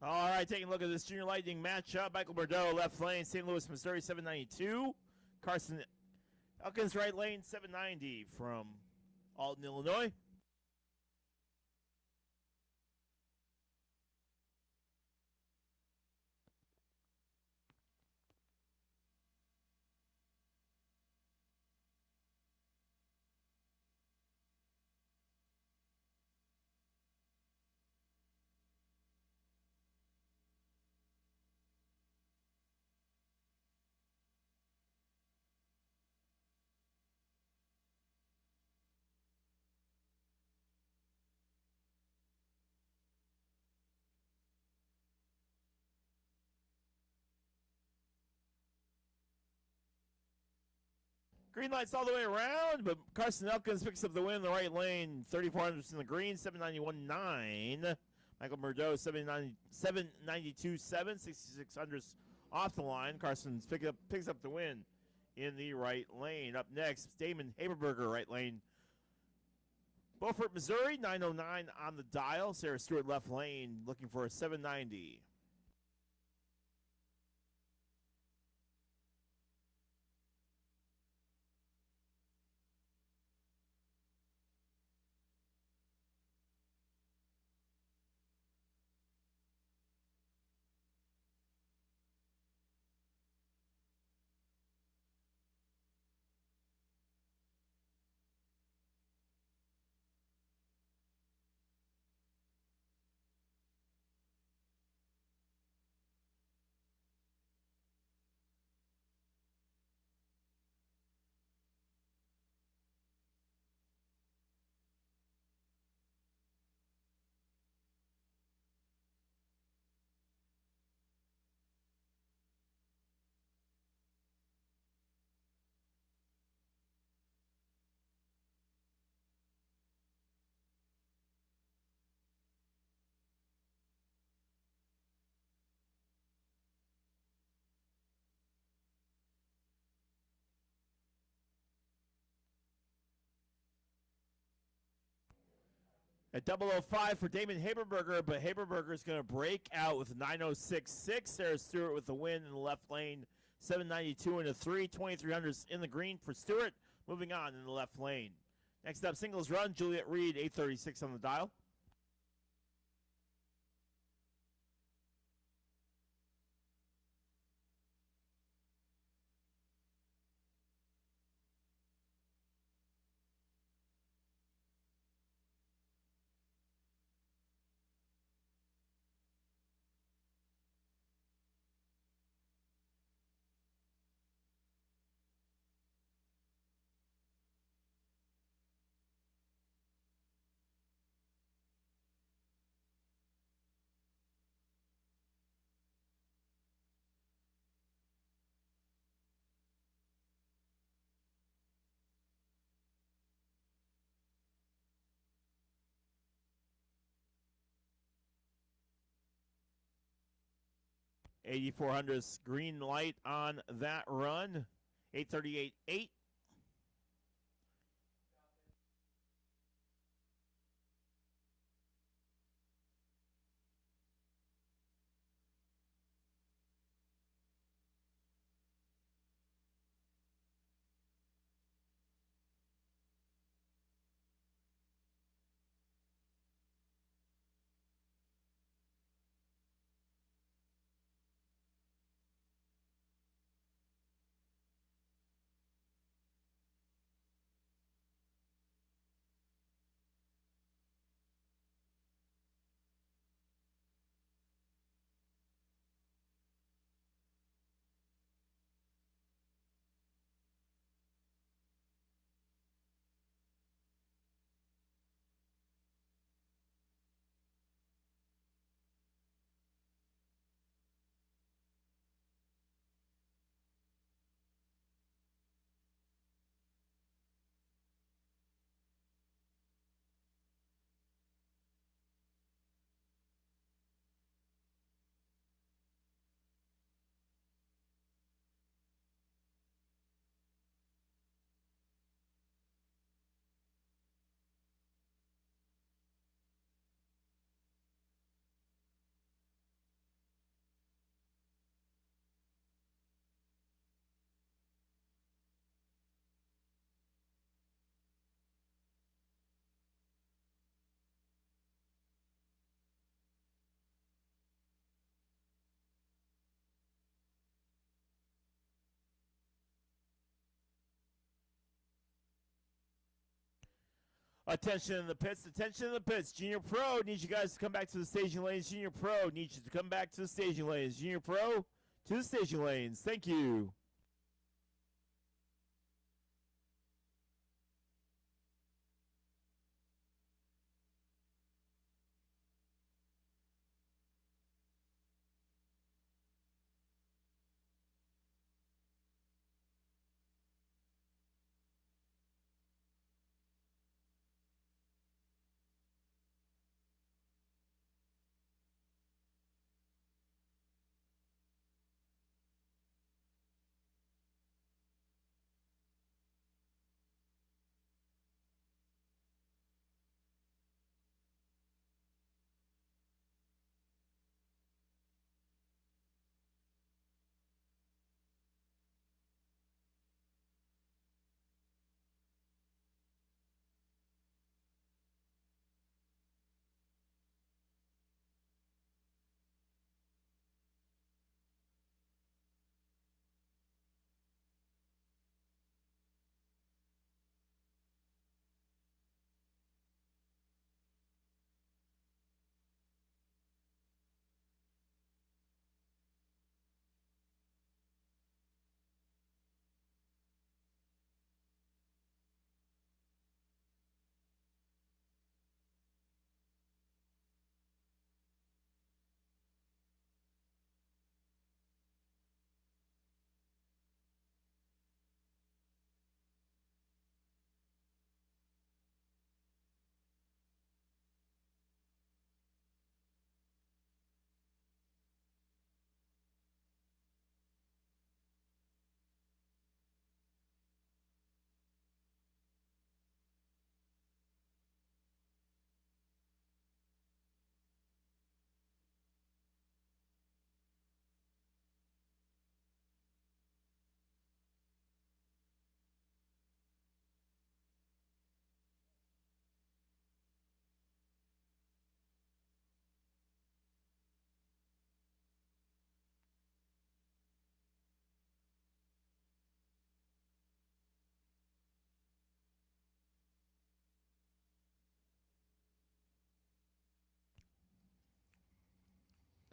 All right, taking a look at this Junior Lightning matchup. Michael Bordeaux, left lane, St. Louis, Missouri, 792. Carson Elkins, right lane, 790 from Alton, Illinois. Green lights all the way around, but Carson Elkins picks up the win in the right lane. 3,400 in the green, 791.9. Michael Bordeaux, 792.7, 6,600 off the line. Carson picks up the win in the right lane. Up next, Damon Haberberger, right lane. Beaufort, Missouri, 909 on the dial. Sarah Stewart, left lane, looking for a 790. At 005 for Damon Haberberger, but Haberberger is going to break out with 906.6. Sarah Stewart with the win in the left lane, 792 into 3. 2,300 in the green for Stewart. Moving on in the left lane. Next up, singles run, Juliet Reed, 836 on the dial. $8,400 green light on that run. 838.8. Attention in the pits. Attention in the pits. Junior Pro needs you guys to come back to the staging lanes. Junior Pro needs you to come back to the staging lanes. Junior Pro to the staging lanes. Thank you.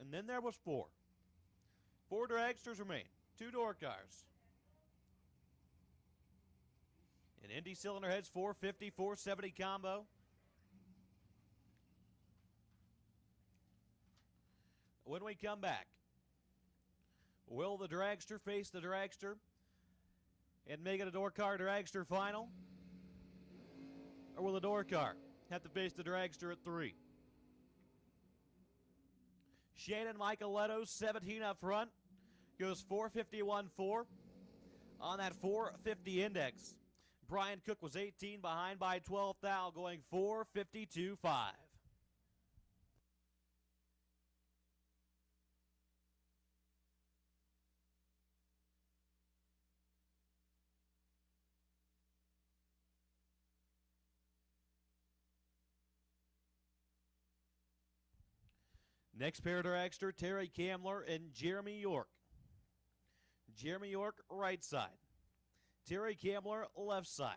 And then there was four. Four dragsters remain. Two door cars. An Indy cylinder heads 450, 470 combo. When we come back, will the dragster face the dragster and make it a door car dragster final? Or will the door car have to face the dragster at 3? Shannon Micheletto, 17 up front, goes 451.4 on that 450 index. Brian Cook was 18 behind by 12 thou, going 452.5. Next pair dragster, Terry Kamler and Jeremy York. Jeremy York, right side. Terry Kamler, left side.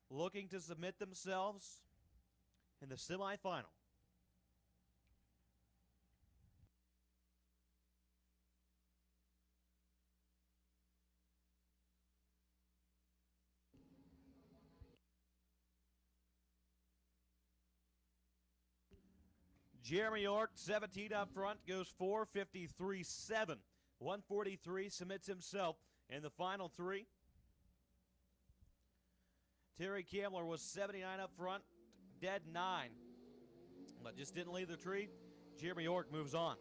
Looking to submit themselves in the semifinal. Jeremy York, 17 up front, goes 453.7. 143, submits himself in the final 3. Terry Kamler was 79 up front, dead 9, but just didn't leave the tree. Jeremy York moves on.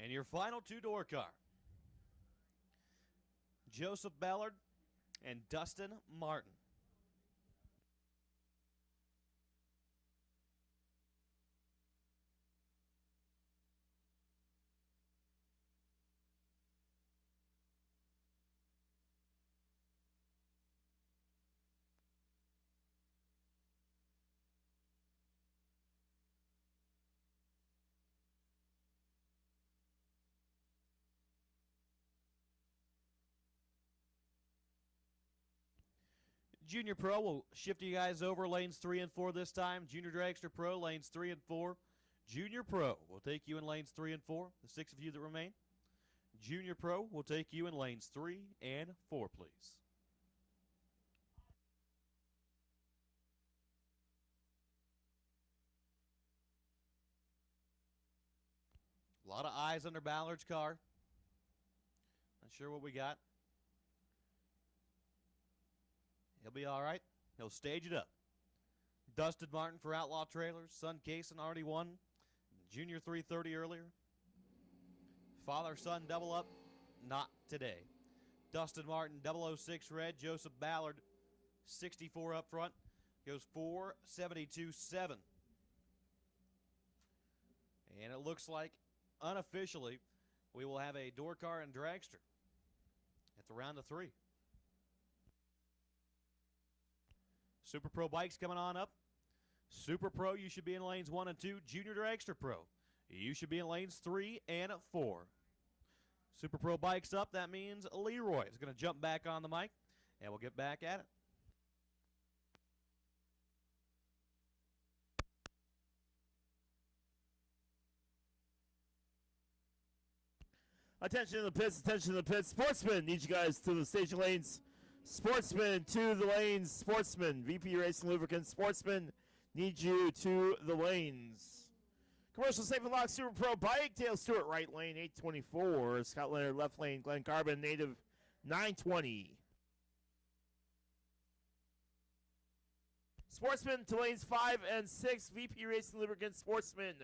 And your final two-door car, Joseph Ballard and Dustin Martin. Junior Pro will shift you guys over lanes 3 and 4 this time. Junior Dragster Pro, lanes 3 and 4. Junior Pro will take you in lanes 3 and 4, the 6 of you that remain. Junior Pro will take you in lanes 3 and 4, please. A lot of eyes under Ballard's car. Not sure what we got. He'll be all right. He'll stage it up. Dustin Martin for Outlaw Trailers. Son Kaysen already won. Junior 330 earlier. Father-son double up. Not today. Dustin Martin 006 red. Joseph Ballard 64 up front. Goes 472.7. And it looks like unofficially we will have a door car and dragster at the round of 3. Super Pro bikes coming on up. Super Pro, you should be in lanes 1 and 2. Junior Dragster Pro, you should be in lanes 3 and 4. Super Pro bikes up. That means Leroy is going to jump back on the mic, and we'll get back at it. Attention to the pits, attention to the pits. Sportsman, need you guys to the station lanes. Sportsman to the lanes. Sportsman, VP Racing Lubricants. Sportsman, need you to the lanes. Commercial Safe and Lock Super Pro bike. Dale Stewart, right lane, 824. Scott Leonard, left lane. Glenn Carbon, native, 920. Sportsman to lanes 5 and 6. VP Racing Lubricants. Sportsman,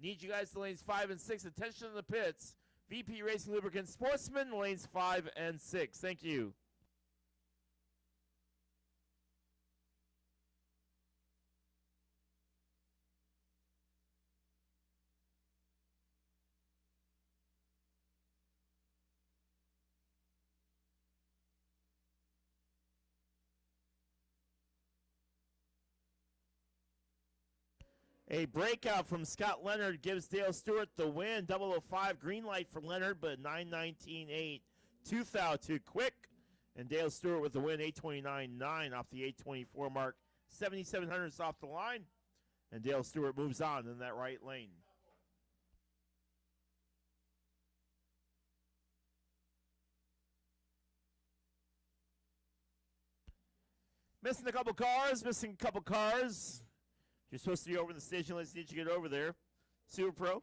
need you guys to lanes 5 and 6. Attention to the pits. VP Racing Lubricants. Sportsman, lanes 5 and 6. Thank you. A breakout from Scott Leonard gives Dale Stewart the win. 005 green light for Leonard, but 9:19.8. 2,000 quick. And Dale Stewart with the win, 8:29.9 off the 8:24 mark. 7,700 off the line. And Dale Stewart moves on in that right lane. Missing a couple cars. You're supposed to be over the station. Let's need you to get over there. Super Pro to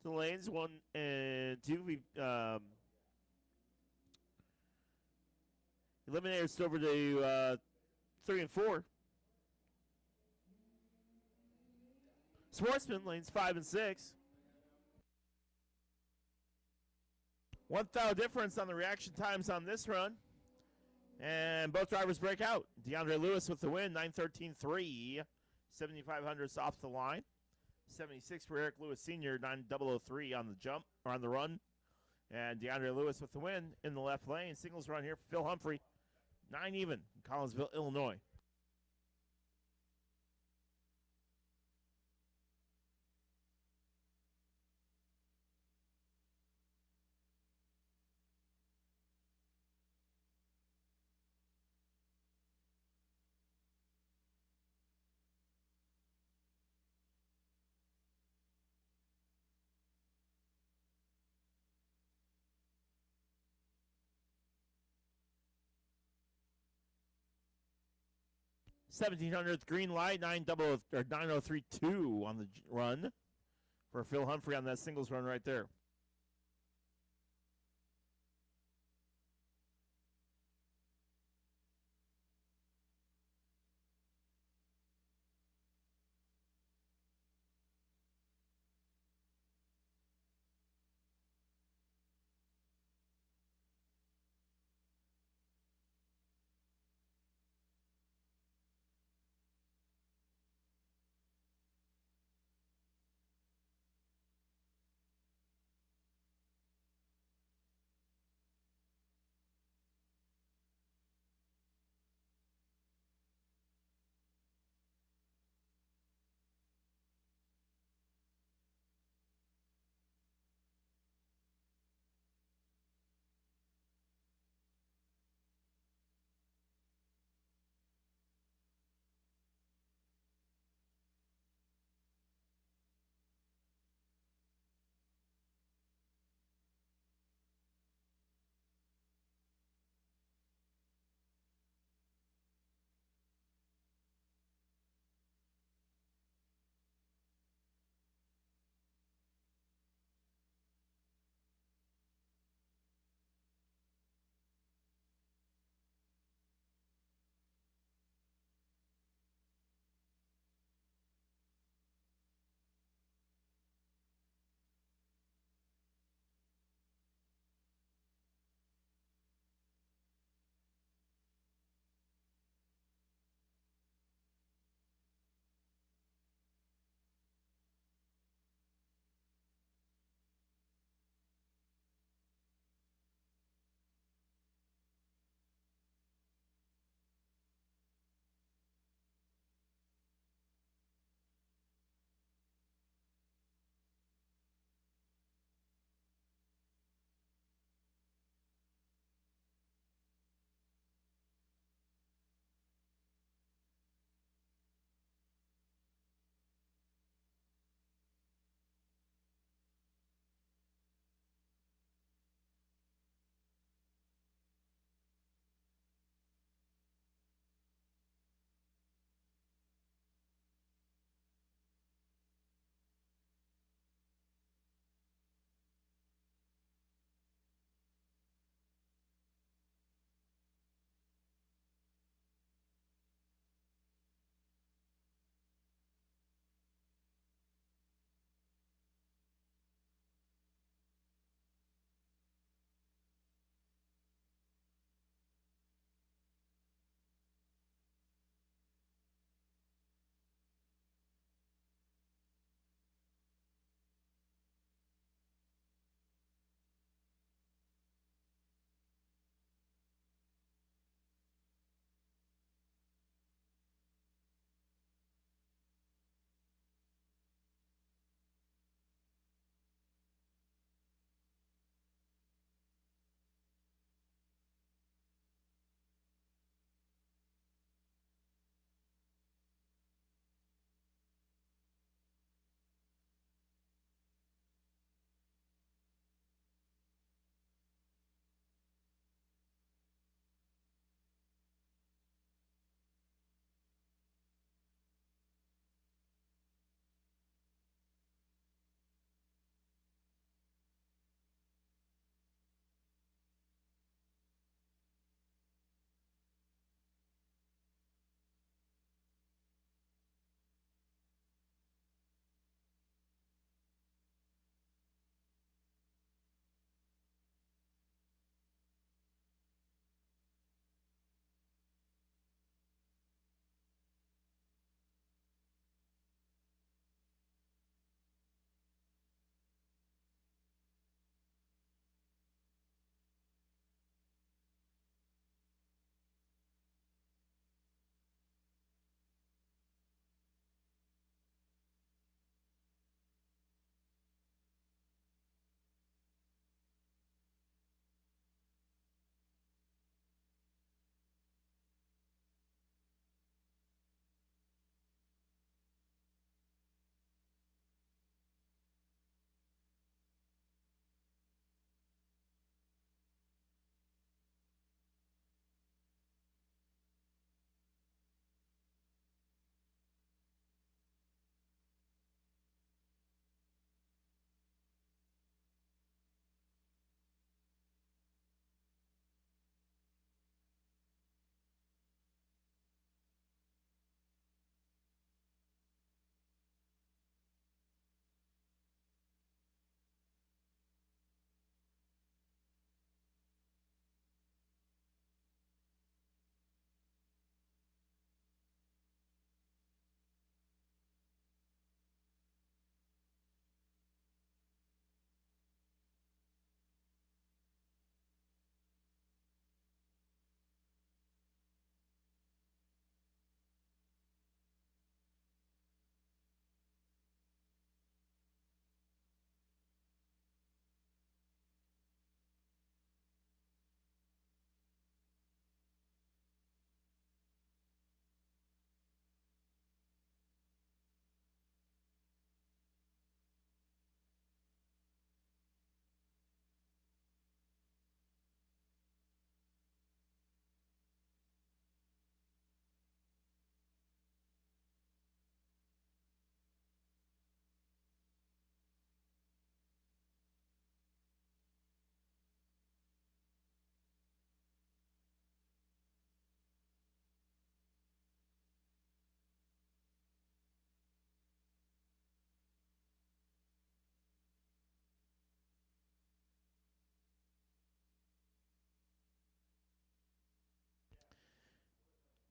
the lanes 1 and 2. We Eliminators over to 3 and 4. Sportsman lanes 5 and 6. 1,000 difference on the reaction times on this run. And both drivers break out. DeAndre Lewis with the win, 9:13.3. 7,500 off the line. 76 for Eric Lewis Sr., 9:003 on the jump, or on the run. And DeAndre Lewis with the win in the left lane. Singles run here for Phil Humphrey. 9 even in Collinsville, Illinois. $1,700 green light, 9:032 on the run for Phil Humphrey on that singles run right there.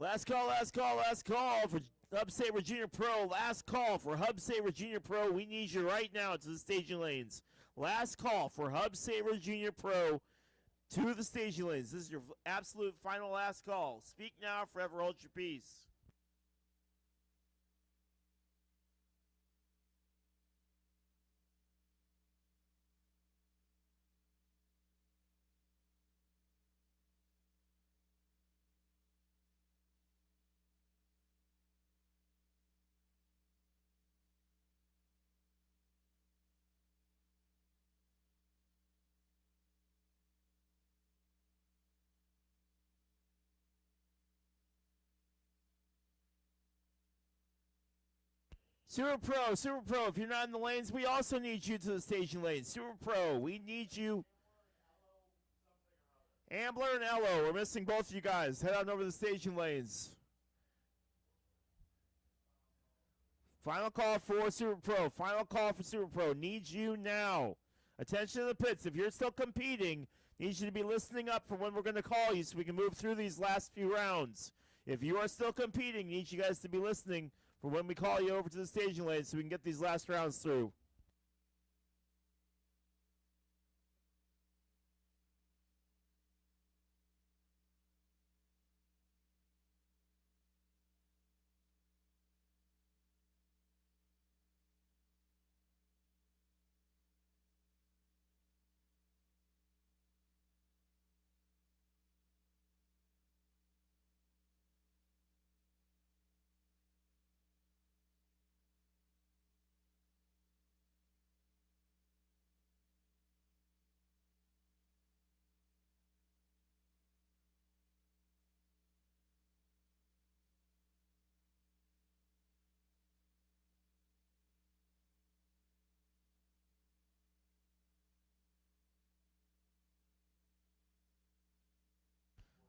Last call for Hub Saver Junior Pro. Last call for Hub Saver Junior Pro. We need you right now to the staging lanes. Last call for Hub Saver Junior Pro to the staging lanes. This is your absolute final last call. Speak now, forever hold your peace. Super Pro, if you're not in the lanes, we also need you to the staging lanes. Super Pro, we need you. Ambler and Ello, we're missing both of you guys. Head on over to the staging lanes. Final call for Super Pro. Final call for Super Pro. Needs you now. Attention to the pits. If you're still competing, needs you to be listening up for when we're going to call you so we can move through these last few rounds. If you are still competing, needs you guys to be listening for when we call you over to the staging lane so we can get these last rounds through.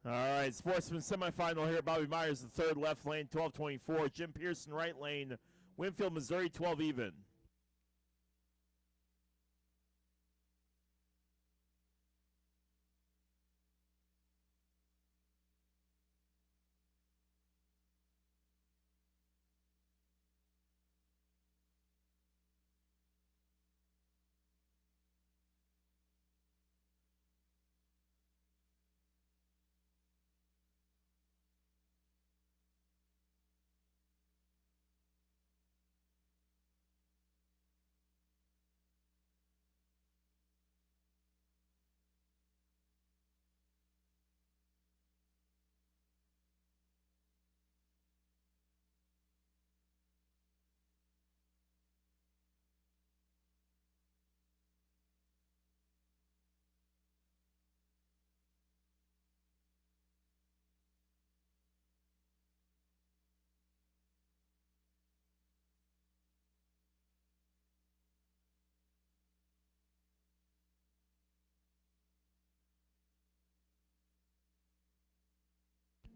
All right, Sportsman semifinal here. Bobby Myers, the third, left lane, 12:24. Jim Pearson, right lane, Winfield, Missouri, 12 even.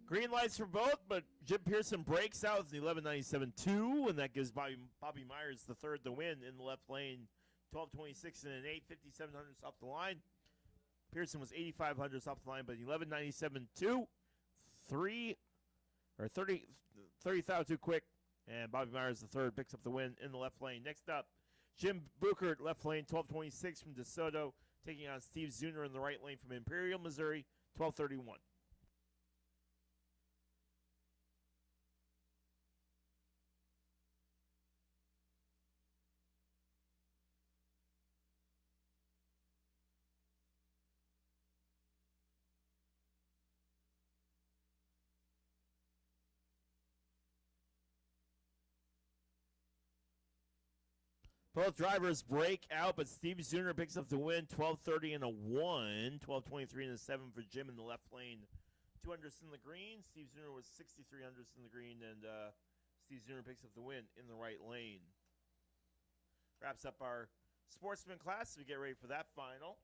Green lights for both, but Jim Pearson breaks out with an 11.97.2, and that gives Bobby Myers the third to win in the left lane. 12.26 and an 8.57 hundredths off the line. Pearson was 85 hundredths off the line, but 11.97.2, 30,000 too quick, and Bobby Myers the third picks up the win in the left lane. Next up, Jim Buchert, left lane, 12.26 from DeSoto, taking on Steve Zuner in the right lane from Imperial, Missouri, 12.31. Both drivers break out, but Steve Zuner picks up the win, 12.30 and a 1, 12.23 and a 7 for Jim in the left lane. 2 hundredths in the green. Steve Zuner was 63 hundredths in the green, and Steve Zuner picks up the win in the right lane. Wraps up our sportsman class as we get ready for that final.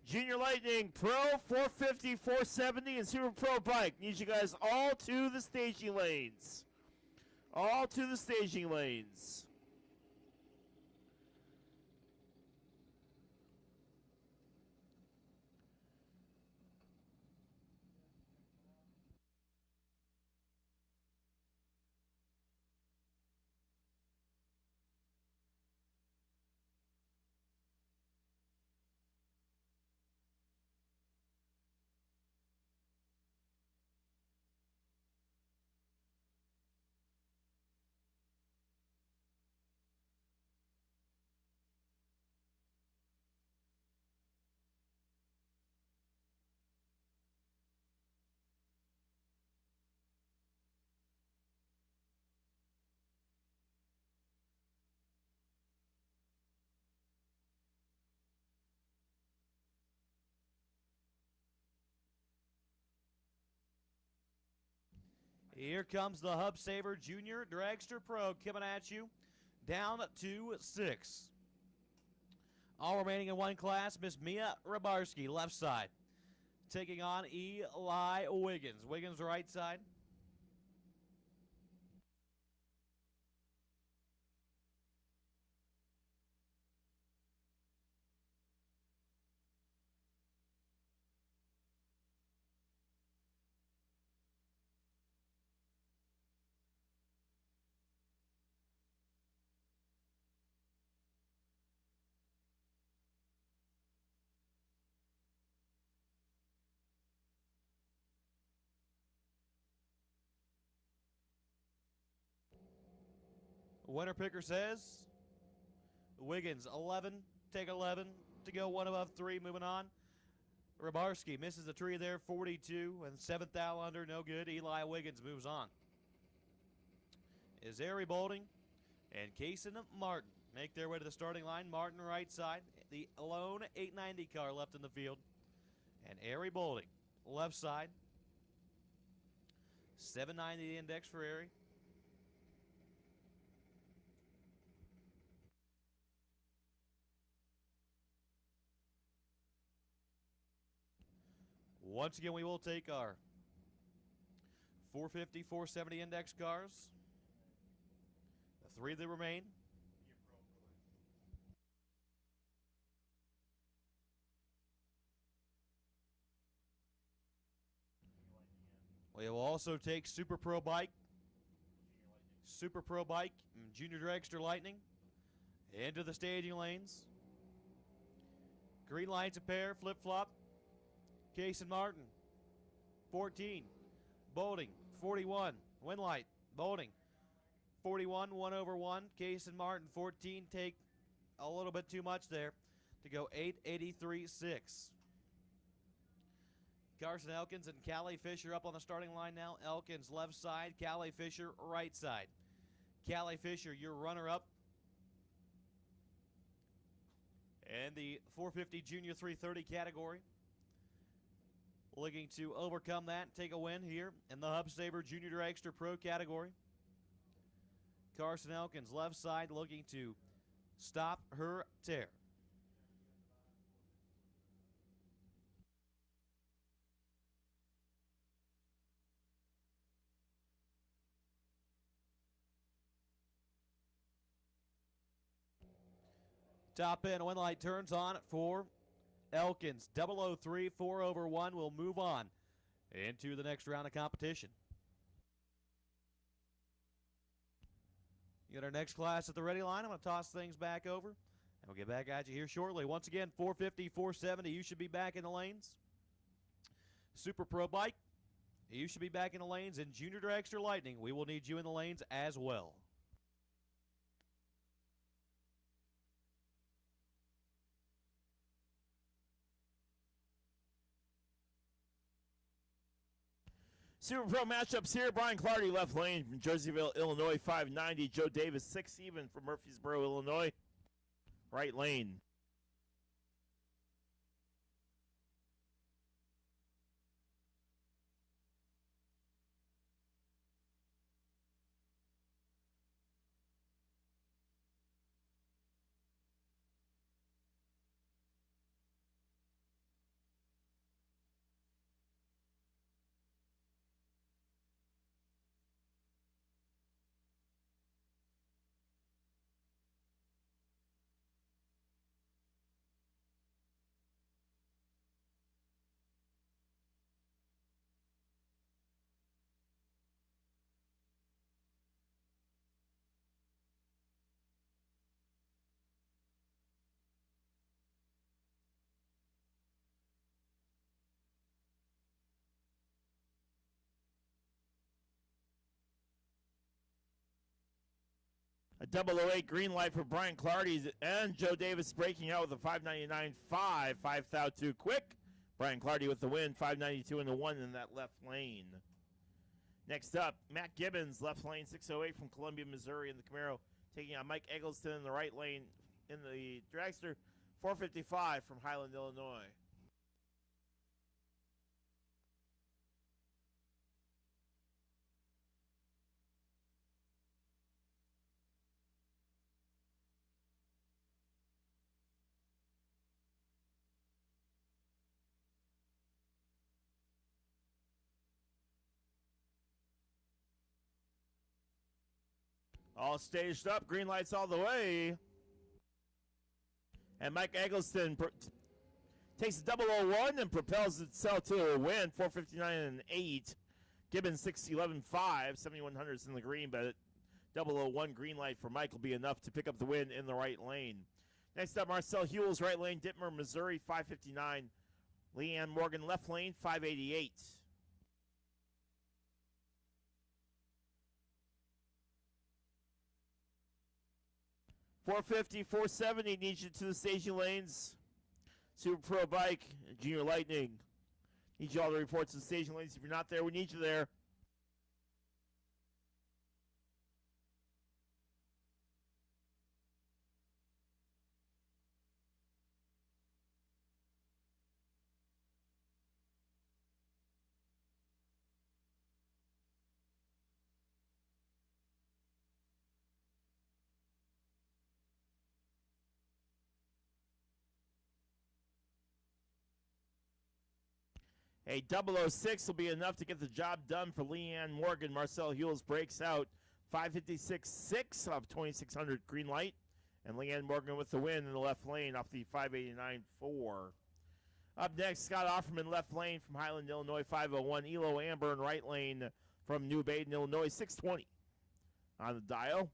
Junior Lightning Pro 450, 470, and Super Pro Bike. Need you guys all to the staging lanes. All to the staging lanes. Here comes the Hub Saver Junior Dragster Pro coming at you. Down to 6. All remaining in one class, Miss Mia Rabarski, left side. Taking on Eli Wiggins. Wiggins, right side. Winner picker says Wiggins 11, take 11 to go, one above 3, moving on. Rabarski misses the tree there, 42, and 7th out under, no good. Eli Wiggins moves on. Is Ari Bolding and Kaysen Martin make their way to the starting line. Martin right side, the lone 890 car left in the field. And Ari Bolding left side. 790 the index for Ari. Once again, we will take our 450, 470 index cars. The 3 that remain. We will also take Super Pro Bike, and Junior Dragster Lightning into the staging lanes. Green lights a pair, flip-flop. Kaysen Martin, 14. Bolding, 41. Winlight, Bolding, 41, 1 over 1. Kaysen Martin, 14. Take a little bit too much there to go 883.6. Carson Elkins and Callie Fisher up on the starting line now. Elkins left side, Callie Fisher right side. Callie Fisher, your runner-up. And the 450 Junior 330 category. Looking to overcome that and take a win here in the Hub Saver Junior Dragster Pro category. Carson Elkins left side looking to stop her tear. Top end, one light turns on for Elkins. 003, 4 over 1 will move on into the next round of competition. You got our next class at the ready line. I'm going to toss things back over, and we'll get back at you here shortly. Once again, 450, 470, you should be back in the lanes. Super Pro Bike, you should be back in the lanes. And Junior Dragster Lightning, we will need you in the lanes as well. Super Pro matchups here. Brian Clardy, left lane from Jerseyville, Illinois, 590. Joe Davis, 6 even from Murfreesboro, Illinois, right lane. A 008 green light for Brian Clardy and Joe Davis breaking out with a 599.5. 5,002 quick. Brian Clardy with the win, 592 in the 1 in that left lane. Next up, Matt Gibbons, left lane, 608 from Columbia, Missouri in the Camaro, taking on Mike Eggleston in the right lane in the Dragster, 455 from Highland, Illinois. All staged up, green lights all the way. And Mike Eggleston takes the 001 and propels itself to a win, 459 and 8. Gibbons 611.5, 7100s in the green, but 001 green light for Mike will be enough to pick up the win in the right lane. Next up, Marcel Hewell's right lane, Dittmer, Missouri, 559. Leanne Morgan left lane, 588. 450, 470 needs you to the staging lanes. Super Pro Bike, Junior Lightning. Need you all to report to the staging lanes. If you're not there, we need you there. A 006 will be enough to get the job done for Leanne Morgan. Marcel Hewells breaks out 556.6 off 2600 green light. And Leanne Morgan with the win in the left lane off the 589.4. Up next, Scott Offerman left lane from Highland, Illinois, 501. Elo Amber in right lane from New Baden, Illinois, 620 on the dial.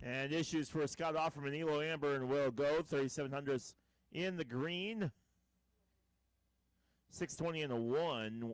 And issues for Scott Offerman, Elo Amber, and Will Go. 3700s in the green. 620 in the 1.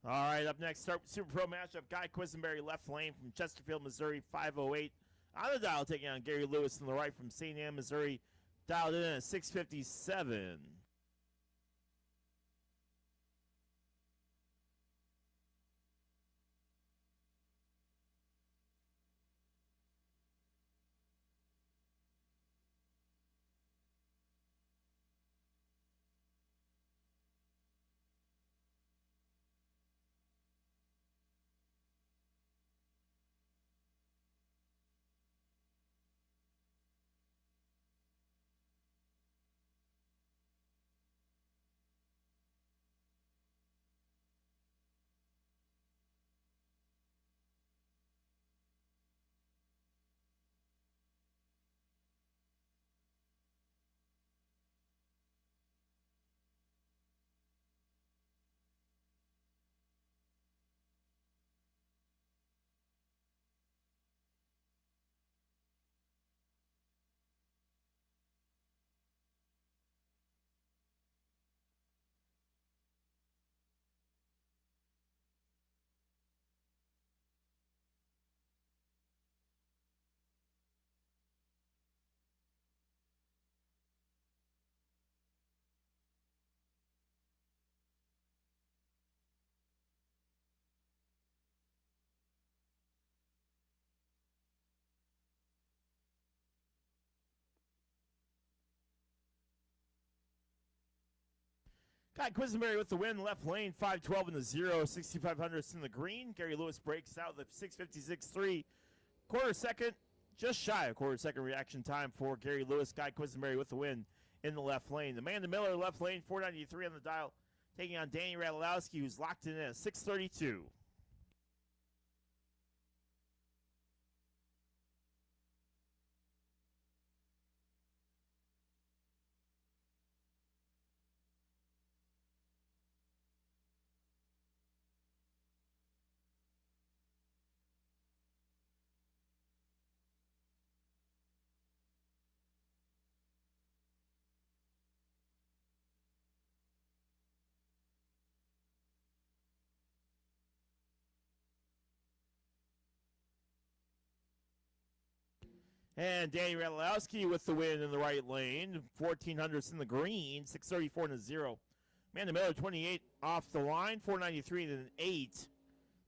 All right, up next, start with Super Pro matchup. Guy Quisenberry, left lane from Chesterfield, Missouri, 508. On the dial, taking on Gary Lewis on the right from St. Anne, Missouri, dialed in at 657. Guy Quisenberry with the win, left lane, 512 in the 0, 6,500 in the green. Gary Lewis breaks out the 656.3. Quarter second, just shy of quarter second reaction time for Gary Lewis. Guy Quisenberry with the win in the left lane. Amanda Miller, left lane, 493 on the dial, taking on Danny Radulowski, who's locked in at 632. And Danny Radulowski with the win in the right lane. 1,400s in the green, 634 in the 0. Amanda Miller, 28 off the line, 493 and an 8.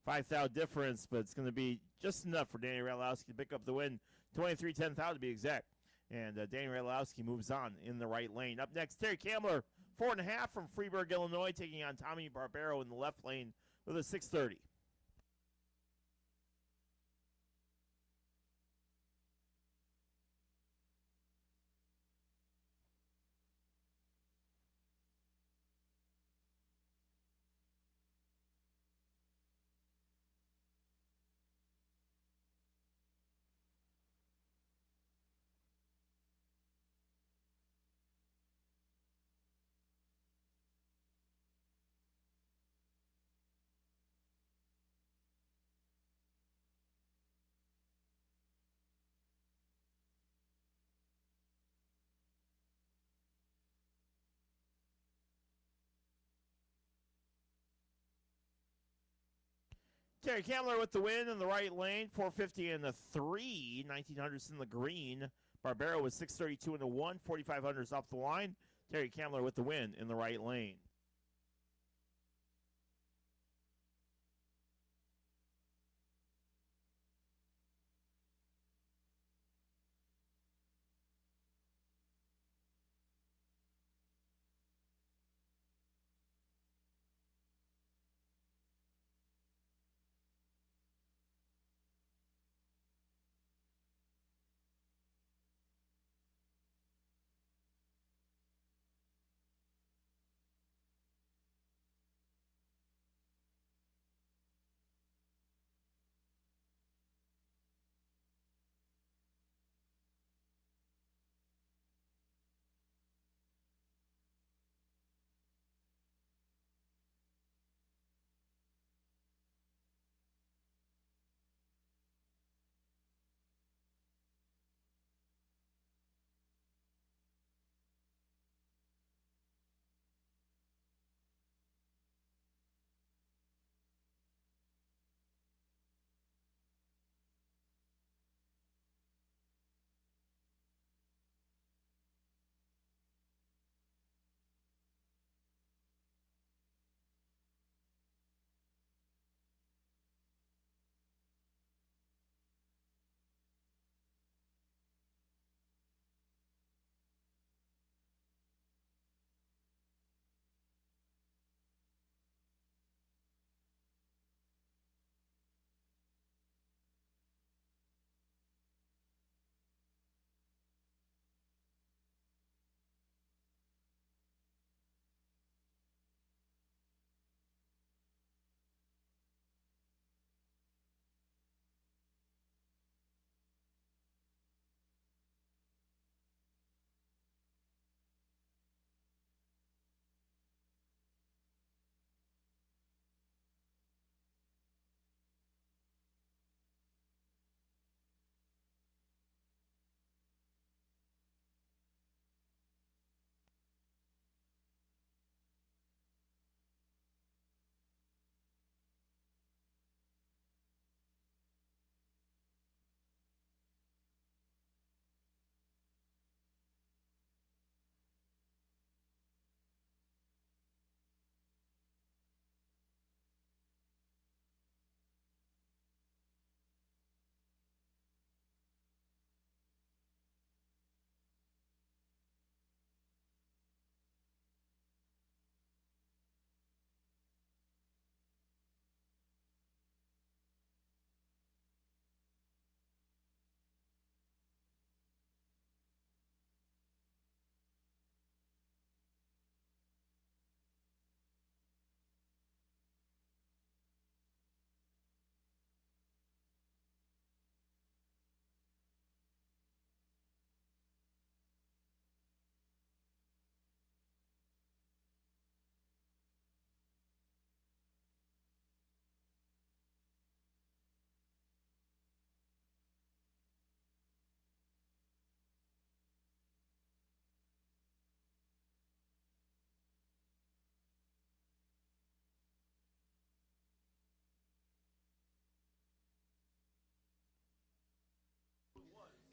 5,000 difference, but it's going to be just enough for Danny Radulowski to pick up the win. 23-10,000 to be exact. And Danny Radulowski moves on in the right lane. Up next, Terry Kamler, 4.5 from Freeburg, Illinois, taking on Tommy Barbero in the left lane with a 630. Terry Kamler with the win in the right lane, 450 in the 3, 1900s in the green. Barbero with 632 in the 1, 4500s off the line. Terry Kamler with the win in the right lane.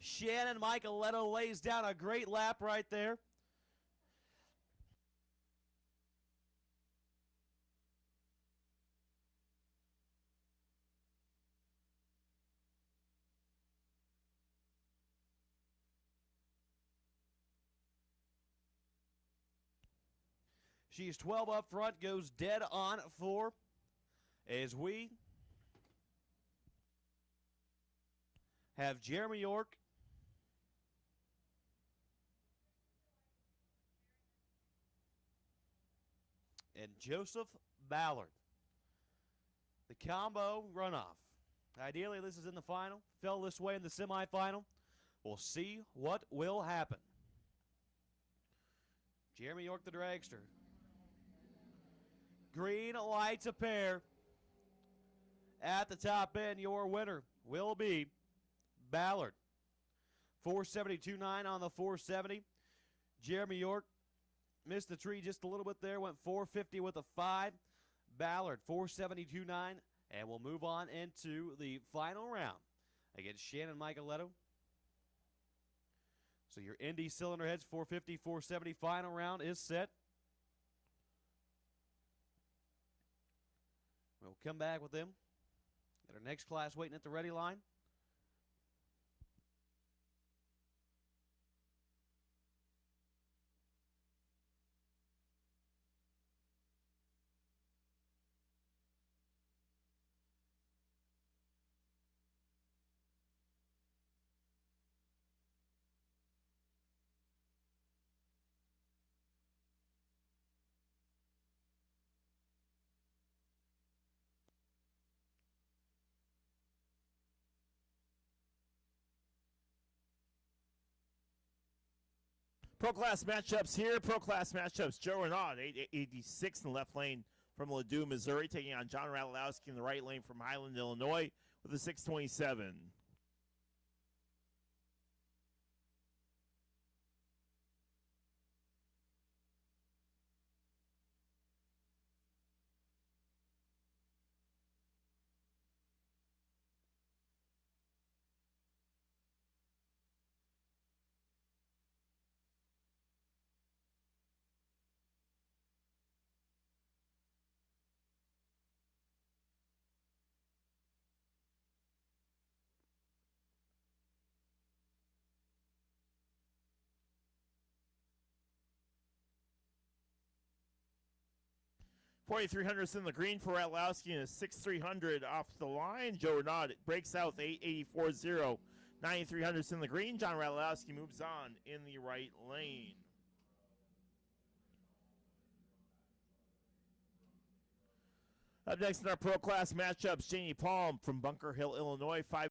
Shannon Micheletto lays down a great lap right there. She's 12 up front, goes dead on 4 as we have Jeremy York and Joseph Ballard. The combo runoff. Ideally, this is in the final. Fell this way in the semifinal. We'll see what will happen. Jeremy York, the dragster. Green lights a pair. At the top end, your winner will be Ballard. 472.9 on the 470. Jeremy York missed the tree just a little bit there. Went 450 with a 5. Ballard, 472.9. And we'll move on into the final round against Shannon Micheletto. So your Indy cylinder heads, 450, 470. Final round is set. We'll come back with them. Got our next class waiting at the ready line. Pro Class matchups here. Pro Class matchups. Joe Renaud, 886 in the left lane from Ladue, Missouri, taking on John Radulowski in the right lane from Highland, Illinois, with a 627. $4,300 in the green for Radulowski and a 6,300 off the line. Joe Renaud breaks out 8,84.0. 9,300 in the green. John Radulowski moves on in the right lane. Up next in our Pro Class matchups, Janie Palm from Bunker Hill, Illinois, 5